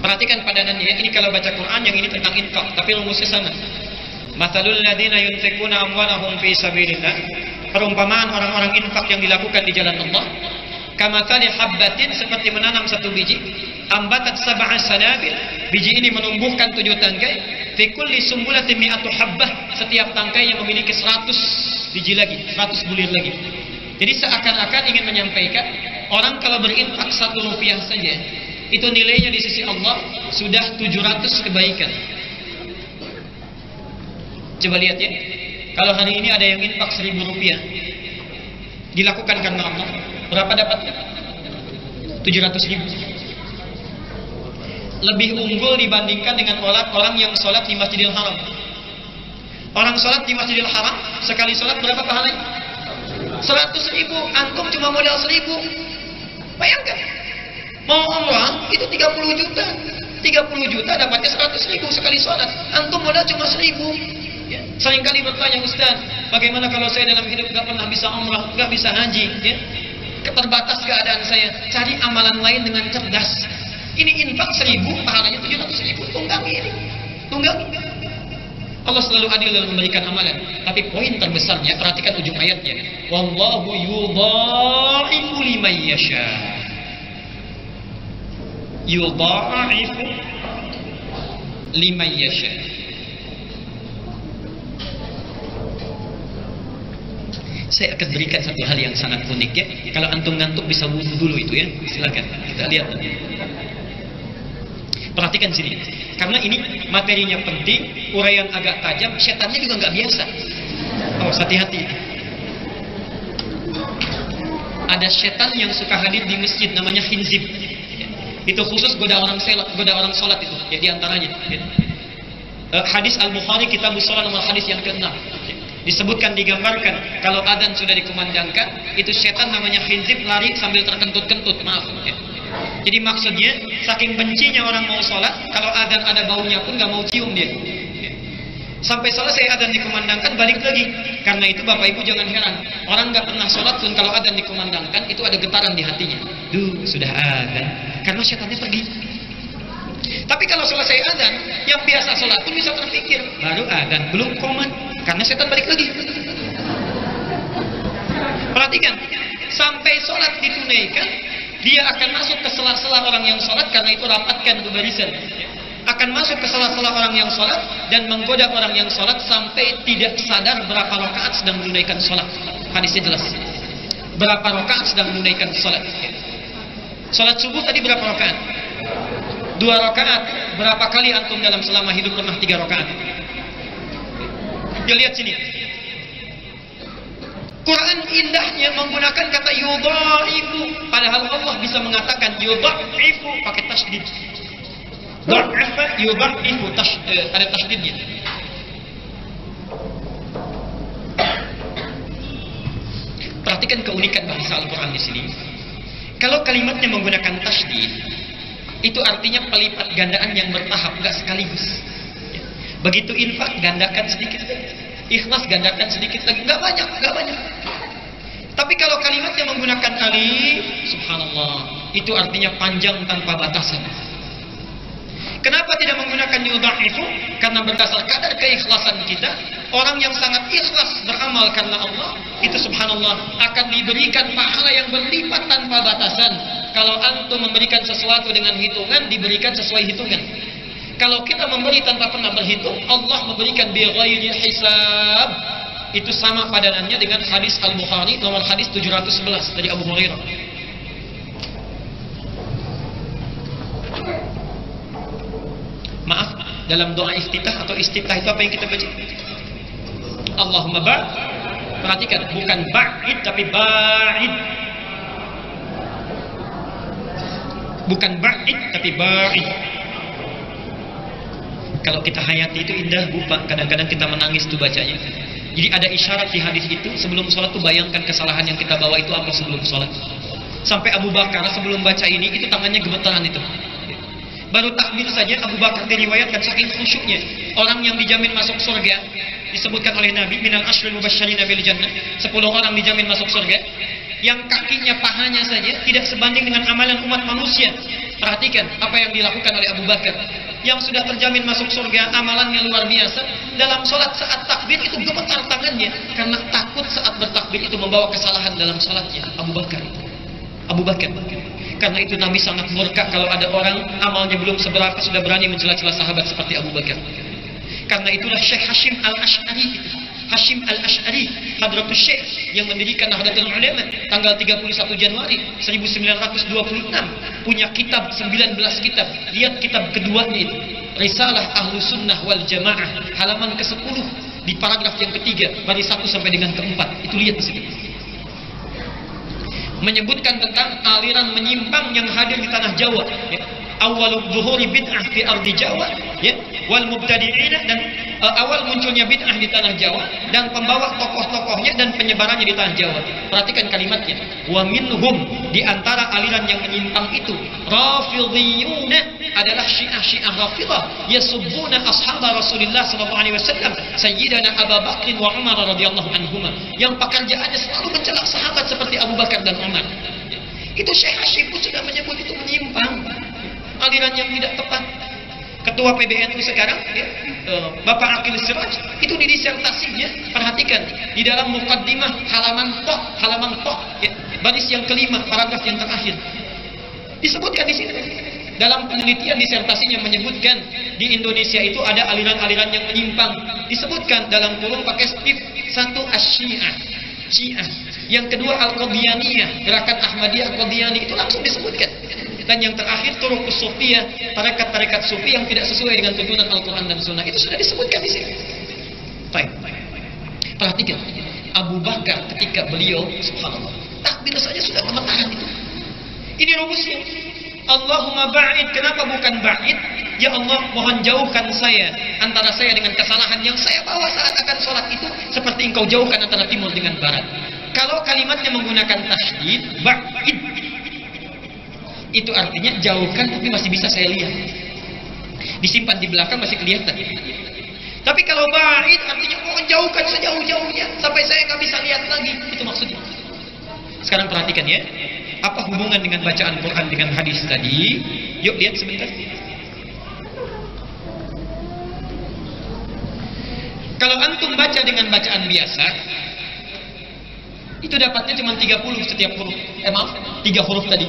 Perhatikan padanannya. Ini kalau baca Quran, yang ini tentang infak, tapi rumusnya sama. Mathalul ladzina yunfikuna amwalahum fi sabilillah. Perumpamaan orang-orang infak yang dilakukan di jalan Allah. Kamathali habbatin, seperti menanam satu biji. Ambatat sab'a sanabil. Biji ini menumbuhkan 7 tangkai. Fi kulli sumbulatin mi'atu habbah. Setiap tangkai yang memiliki 100 biji lagi, 100 bulir lagi. Jadi seakan-akan ingin menyampaikan, orang kalau berinfak 1 rupiah saja, itu nilainya di sisi Allah sudah 700 kebaikan. Coba lihat ya. Kalau hari ini ada yang infak 1000 rupiah, dilakukan karena Allah, berapa dapatnya? 700.000. Lebih unggul dibandingkan dengan orang yang sholat di Masjidil Haram. Orang sholat di Masjidil Haram, sekali sholat berapa pahalanya? 100.000. Antum cuma modal 1.000. Bayangkan, mau umrah itu 30 juta. 30 juta dapatnya 100.000 sekali sholat. Antum modal cuma 1.000. Ya. Seringkali bertanya, Ustaz, bagaimana kalau saya dalam hidup gak pernah bisa umrah, gak bisa haji, ya? Terbatas keadaan saya. Cari amalan lain dengan cerdas. Ini infak 1.000, pahalanya 700.000. Tunggangi ini. Tunggangi. Allah selalu adil dalam memberikan amalan. Tapi poin terbesarnya, perhatikan ujung ayatnya. Wallahu yudha'ifu liman yasha. Yudha'ifu liman yasha. Saya akan berikan satu hal yang sangat unik ya. Kalau antum ngantuk bisa wudhu dulu itu ya. Silakan. Kita lihat. Perhatikan sini, karena ini materinya penting, uraian agak tajam, setannya juga nggak biasa. Oh, hati-hati. Ada setan yang suka hadir di masjid, namanya khinzib. Itu khusus goda orang sholat itu, ya diantaranya. Hadis Al-Bukhari Kitabus Shalah nomor hadis yang ke-6. Disebutkan, digambarkan, kalau adzan sudah dikumandangkan, itu setan namanya khinzib lari sambil terkentut-kentut, maaf. Jadi maksudnya, saking bencinya orang mau sholat, kalau adzan ada baunya pun nggak mau cium dia. Sampai selesai adzan dikumandangkan, balik lagi. Karena itu Bapak Ibu jangan heran, orang nggak pernah sholat pun kalau adzan dikumandangkan, itu ada getaran di hatinya. Duh, sudah adzan. Karena setannya pergi. Tapi kalau selesai adzan, yang biasa sholat pun bisa terpikir, baru adzan, belum qomat, karena setan balik lagi. Perhatikan, sampai sholat ditunaikan, dia akan masuk ke sela-sela orang yang sholat, karena itu rapatkan barisan. Akan masuk ke sela-sela orang yang sholat dan menggoda orang yang sholat sampai tidak sadar berapa rakaat sedang menunaikan sholat. Hadisnya jelas. Berapa rakaat sedang menunaikan sholat. Sholat subuh tadi berapa rakaat? 2 rakaat. Berapa kali antum dalam selama hidup pernah 3 rakaat? Ya lihat sini. Quran indahnya menggunakan kata yudha'ifu, padahal Allah bisa mengatakan yudha'ifu pakai tasydid. Dha'afa yudha'ifu, ada tasydidnya. Perhatikan keunikan bahasa Al-Quran di sini. Kalau kalimatnya menggunakan tasydid, itu artinya pelipat gandaan yang bertahap, nggak sekaligus. Begitu infak, gandakan sedikit lagi. Ikhlas, gandakan sedikit lagi. Nggak banyak, nggak banyak. Tapi kalau kalimatnya menggunakan alif, subhanallah, itu artinya panjang tanpa batasan. Kenapa tidak menggunakan yudha'ifu? Karena berdasar kadar keikhlasan kita, orang yang sangat ikhlas beramal karena Allah, itu subhanallah akan diberikan pahala yang berlipat tanpa batasan. Kalau antum memberikan sesuatu dengan hitungan, diberikan sesuai hitungan. Kalau kita memberi tanpa pernah berhitung, Allah memberikan bighairi hisab. Itu sama padanannya dengan hadis Al-Bukhari nomor hadis 711 dari Abu Hurairah. Maaf, dalam doa iftitah atau istiftah itu apa yang kita baca? Allahumma ba'id. Perhatikan, bukan ba'id tapi ba'id. Bukan ba'id tapi ba'id. Kalau kita hayati itu indah, lupa. Kadang-kadang kita menangis tuh bacanya. Jadi ada isyarat di hadis itu, sebelum sholat tuh bayangkan kesalahan yang kita bawa itu apa sebelum sholat. Sampai Abu Bakar sebelum baca ini, itu tangannya gemetaran itu. Baru takbir saja Abu Bakar diriwayatkan saking khusyuknya. Orang yang dijamin masuk surga, disebutkan oleh Nabi, minal ashril mubasysyirina bil jannah, 10 orang dijamin masuk surga. Yang kakinya, pahanya saja tidak sebanding dengan amalan umat manusia. Perhatikan apa yang dilakukan oleh Abu Bakar. Yang sudah terjamin masuk surga, amalannya luar biasa. Dalam sholat saat takbir itu gemetar tangannya, karena takut saat bertakbir itu membawa kesalahan dalam sholatnya. Abu Bakar. Karena itu Nabi sangat murka kalau ada orang amalnya belum seberapa sudah berani mencela-cela sahabat seperti Abu Bakar. Karena itulah Syekh Hashim Al-Ash'ari, Hashim Al-Ash'ari, Hadratus Syekh yang mendirikan Nahdlatul Ulama tanggal 31 Januari 1926, punya kitab 19 kitab. Lihat kitab keduanya itu, Risalah Ahlu Sunnah wal Jamaah, halaman ke-10 di paragraf yang ketiga, baris 1 sampai dengan ke-4. Itu lihat di sini. Menyebutkan tentang aliran menyimpang yang hadir di tanah Jawa. Ya. Awalul zuhuri bid'ah fi ardi Jawa, ya, wal mubtadi'ina, dan awal munculnya bid'ah di tanah Jawa dan pembawa tokoh-tokohnya dan penyebarannya di tanah Jawa. Perhatikan kalimatnya. Wa minhum, di antara aliran yang menyimpang itu, Rafidhiyuna, adalah Syiah Rafidah, yasubbuna ashab Rasulullah sallallahu alaihi wasallam, Sayyidina Abu Bakar wa Umar radhiyallahu anhuma, yang pekerjaannya selalu mencela sahabat seperti Abu Bakar dan Umar. Itu Syekh Hashim pun sudah menyebut itu menyimpang, aliran yang tidak tepat. Ketua PBNU sekarang, ya, Bapak Aqil Siraj, itu di disertasinya, perhatikan, di dalam muqaddimah halaman tok, ya, baris yang kelima, paragraf yang terakhir, disebutkan di sini. Dalam penelitian disertasinya menyebutkan di Indonesia itu ada aliran-aliran yang menyimpang. Disebutkan dalam kurung pakai stip, 1 Syiah, yang kedua Al-Qadianiyah, gerakan Ahmadiyah Al-Qadiani, itu langsung disebutkan. Dan yang terakhir turuqus sufiyah, tarekat-tarekat sufi yang tidak sesuai dengan tuntunan Al-Quran dan Sunnah. Itu sudah disebutkan di sini. Baik. Perhatikan, Abu Bakar ketika beliau, subhanallah, takbir saja sudah gemetaran itu. Ini rumusnya. Allahumma ba'id, kenapa bukan ba'id? Ya Allah, mohon jauhkan saya antara saya dengan kesalahan yang saya bawa saat akan sholat itu, seperti engkau jauhkan antara timur dengan barat. Kalau kalimatnya menggunakan tasydid, ba'id, itu artinya jauhkan tapi masih bisa saya lihat. Disimpan di belakang masih kelihatan. Tapi kalau ba'id artinya mohon jauhkan sejauh-jauhnya sampai saya nggak bisa lihat lagi. Itu maksudnya. Sekarang perhatikan ya. Apa hubungan dengan bacaan Quran dengan hadis tadi? Yuk lihat sebentar. Kalau antum baca dengan bacaan biasa, itu dapatnya cuma 30 setiap huruf. Maaf, 3 huruf tadi.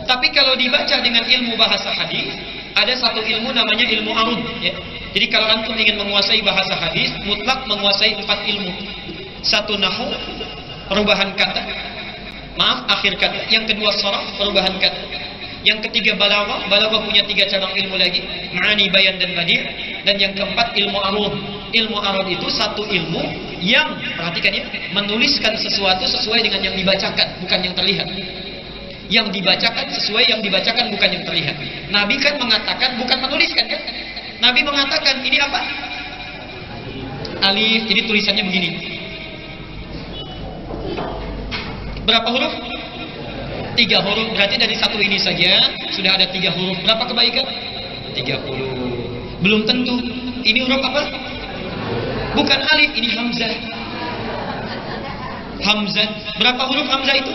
Tapi kalau dibaca dengan ilmu bahasa hadis, ada satu ilmu namanya ilmu arud. Ya. Jadi kalau antum ingin menguasai bahasa hadis, mutlak menguasai 4 ilmu. 1 nahwu, perubahan kata. Maaf, akhir kata. Yang kedua sharaf, perubahan kata. Yang ketiga balaghah. Balaghah punya 3 cabang ilmu lagi, ma'ani, bayan, dan badi'. Dan yang keempat ilmu arud. Ilmu arud itu satu ilmu yang, perhatikan ya, menuliskan sesuatu sesuai dengan yang dibacakan, bukan yang terlihat. Yang dibacakan sesuai yang dibacakan, bukan yang terlihat. Nabi kan mengatakan, bukan menuliskan kan? Nabi mengatakan, ini apa? Alif, jadi tulisannya begini. Berapa huruf? 3 huruf, berarti dari satu ini saja sudah ada 3 huruf. Berapa kebaikan? 30. Belum tentu. Ini huruf apa? Bukan alif, ini hamzah. Hamzah. Berapa huruf hamzah itu?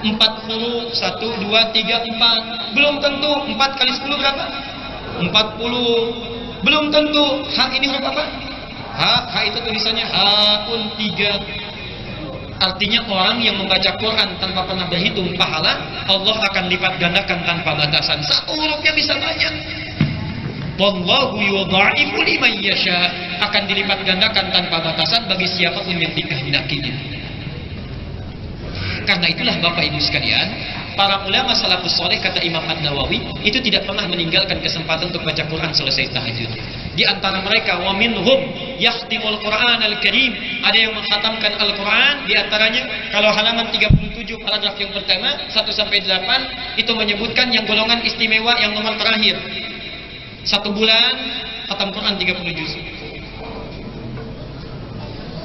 4 huruf. 1, 2, 3, 4. Belum tentu. 4 kali 10 berapa? 40. Belum tentu. Ha ini huruf apa? Ha itu tulisannya haun 3. Artinya orang yang membaca Quran tanpa pernah berhitung pahala, Allah akan lipat gandakan tanpa batasan. Satu hurufnya bisa banyak. Wallahu yudha'ifu liman yasha, akan dilipat gandakan tanpa batasan bagi siapapun yang dikehendakinya. Karena itulah Bapak Ibu sekalian, para ulama salafus saleh, kata Imam An-Nawawi, itu tidak pernah meninggalkan kesempatan untuk baca Quran selesai tahajud. Di antara mereka, wa minhum yakhtimul Qur'an al-Karim, ada yang mengkhatamkan Al-Quran. Di antaranya, kalau halaman 37 paragraf yang pertama 1 sampai 8 itu menyebutkan yang golongan istimewa yang nomor terakhir. 1 bulan khatam Quran 30 juz.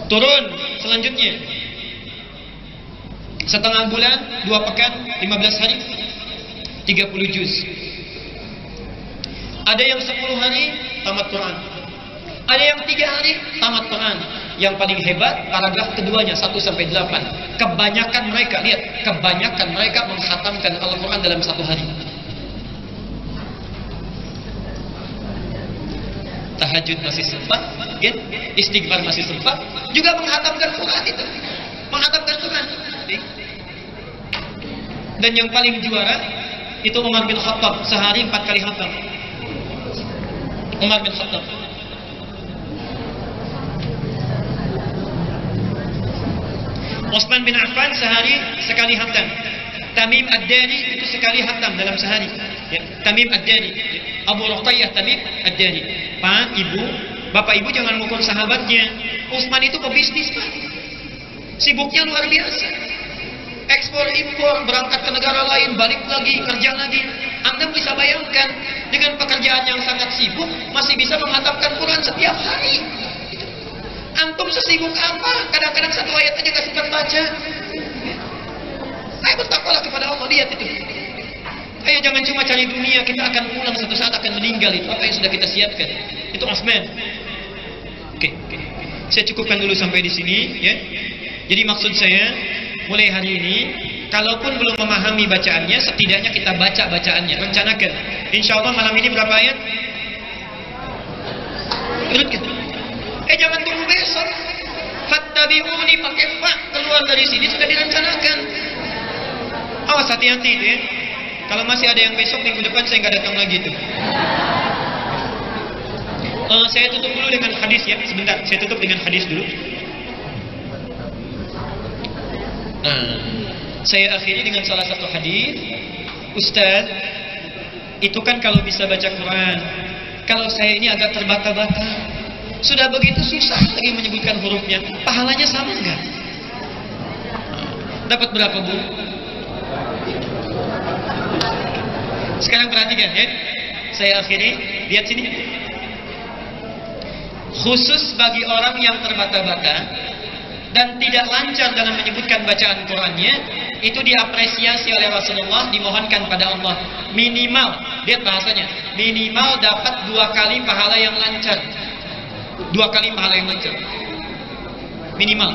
Turun selanjutnya, setengah bulan, 2 pekan, 15 hari, 30 juz. Ada yang 10 hari tamat Quran, ada yang 3 hari tamat Quran. Yang paling hebat paragraf keduanya 1 sampai 8. Kebanyakan mereka, lihat, kebanyakan mereka mengkhatamkan Al-Quran dalam 1 hari. Tahajud masih sempat, ya? Istighfar masih sempat, juga menghatamkan Quran itu, menghatamkan Quran. Dan yang paling juara itu Umar bin Khattab, sehari 4 kali khatam. Umar bin Khattab. Utsman bin Affan sehari sekali khatam. Tamim Ad-Dari itu sekali khatam dalam sehari. Ya. Tamim Ad-Dari, Abu Ruqayyah Tamim Ad-Dari. Pak, Ibu, Bapak Ibu jangan mengukur sahabatnya. Utsman itu pebisnis, Pak. Sibuknya luar biasa. Ekspor impor, berangkat ke negara lain, balik lagi, kerja lagi. Anda bisa bayangkan, dengan pekerjaan yang sangat sibuk masih bisa menghatamkan Quran setiap hari. Antum sesibuk apa? Kadang-kadang 1 ayat aja gak sempat baca. Ayo bertakwalah kepada Allah, lihat itu. Ayo jangan cuma cari dunia, kita akan pulang suatu saat, akan meninggal. Itu apa yang sudah kita siapkan. Itu Osman. Oke. Saya cukupkan dulu sampai di sini, ya. Jadi maksud saya, mulai hari ini, kalaupun belum memahami bacaannya, setidaknya kita baca bacaannya, rencanakan. Insya Allah malam ini berapa ayat? Jangan tunggu besok. Fattabi'uni, pakai fa, keluar dari sini sudah direncanakan. Awas, hati-hati itu ya. Kalau masih ada yang besok, minggu depan saya nggak datang lagi tuh. Saya tutup dulu dengan hadis ya, sebentar. Saya tutup dengan hadis dulu. Nah, Saya akhiri dengan salah satu hadis. Ustaz, itu kan kalau bisa baca Quran. Kalau saya ini agak terbata-bata, sudah begitu susah lagi menyebutkan hurufnya, pahalanya sama enggak? Dapat berapa, Bu? Sekarang perhatikan ya. Saya akhiri, lihat sini. Khusus bagi orang yang terbata-bata dan tidak lancar dalam menyebutkan bacaan Qurannya, itu diapresiasi oleh Rasulullah, dimohonkan pada Allah minimal, lihat bahasanya, minimal dapat 2 kali pahala yang lancar. 2 kali pahala yang lancar minimal.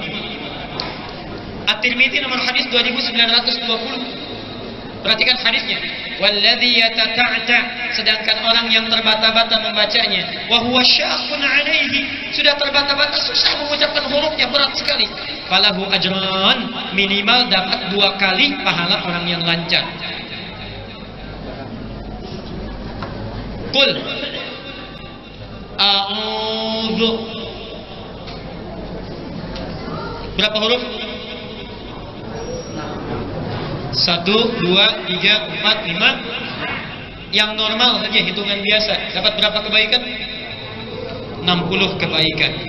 At-Tirmidzi nomor hadis 2920. Perhatikan hadisnya. Walladzi yatata'ta, sedangkan orang yang terbata-bata membacanya, wa huwa syaqqun 'alaihi, sudah terbata-bata susah mengucapkan hurufnya, berat sekali. Falahu ajran, minimal dapat 2 kali pahala orang yang lancar. Qul a'udzu. Berapa huruf? 1, 2, 3, 4, 5. Yang normal saja, hitungan biasa, dapat berapa kebaikan? 60 kebaikan.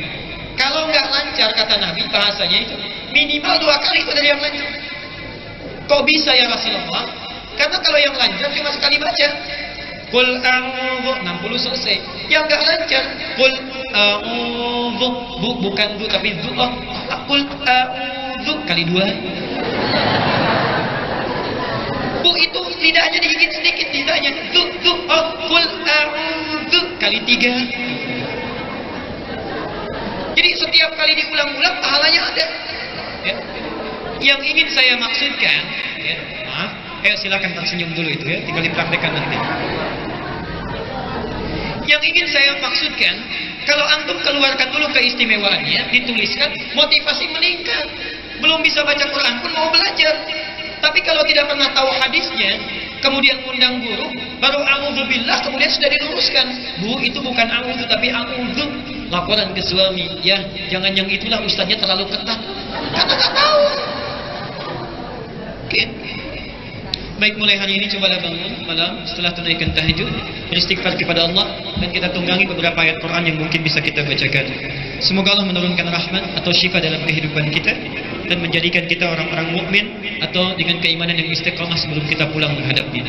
Kalau nggak lancar, kata Nabi, bahasanya itu minimal 2 kali itu dari yang lancar. Kok bisa ya Rasulullah? Karena kalau yang lancar cuma sekali baca. Qul a'udzu, 60 selesai. Yang nggak lancar, qul a'udzu, bukan bu tapi zu. Qul a'udzu kali 2. Bu itu lidahnya digigit sedikit, lidahnya qul a'udzu kali 3. Jadi setiap kali diulang-ulang pahalanya ada. Ya. Yang ingin saya maksudkan, ya, maaf, silakan tersenyum dulu itu ya, tinggal dipraktekkan nanti. Yang ingin saya maksudkan, kalau antum keluarkan dulu keistimewaannya, dituliskan, motivasi meningkat. Belum bisa baca Quran pun mau belajar. Tapi kalau tidak pernah tahu hadisnya, kemudian undang guru, baru a'udzubillah, kemudian sudah diluruskan. Bu, itu bukan a'udzu tapi a'udzu. Laporan ke suami, ya, jangan yang itulah, ustaznya terlalu ketat. Karena nggak tahu. Oke. Baik, mulai hari ini cobalah bangun malam setelah tunaikan tahajud, beristighfar kepada Allah, dan kita tunggangi beberapa ayat Quran yang mungkin bisa kita bacakan. Semoga Allah menurunkan rahmat atau syifa dalam kehidupan kita dan menjadikan kita orang-orang mukmin atau dengan keimanan yang istiqamah sebelum kita pulang menghadap Dia.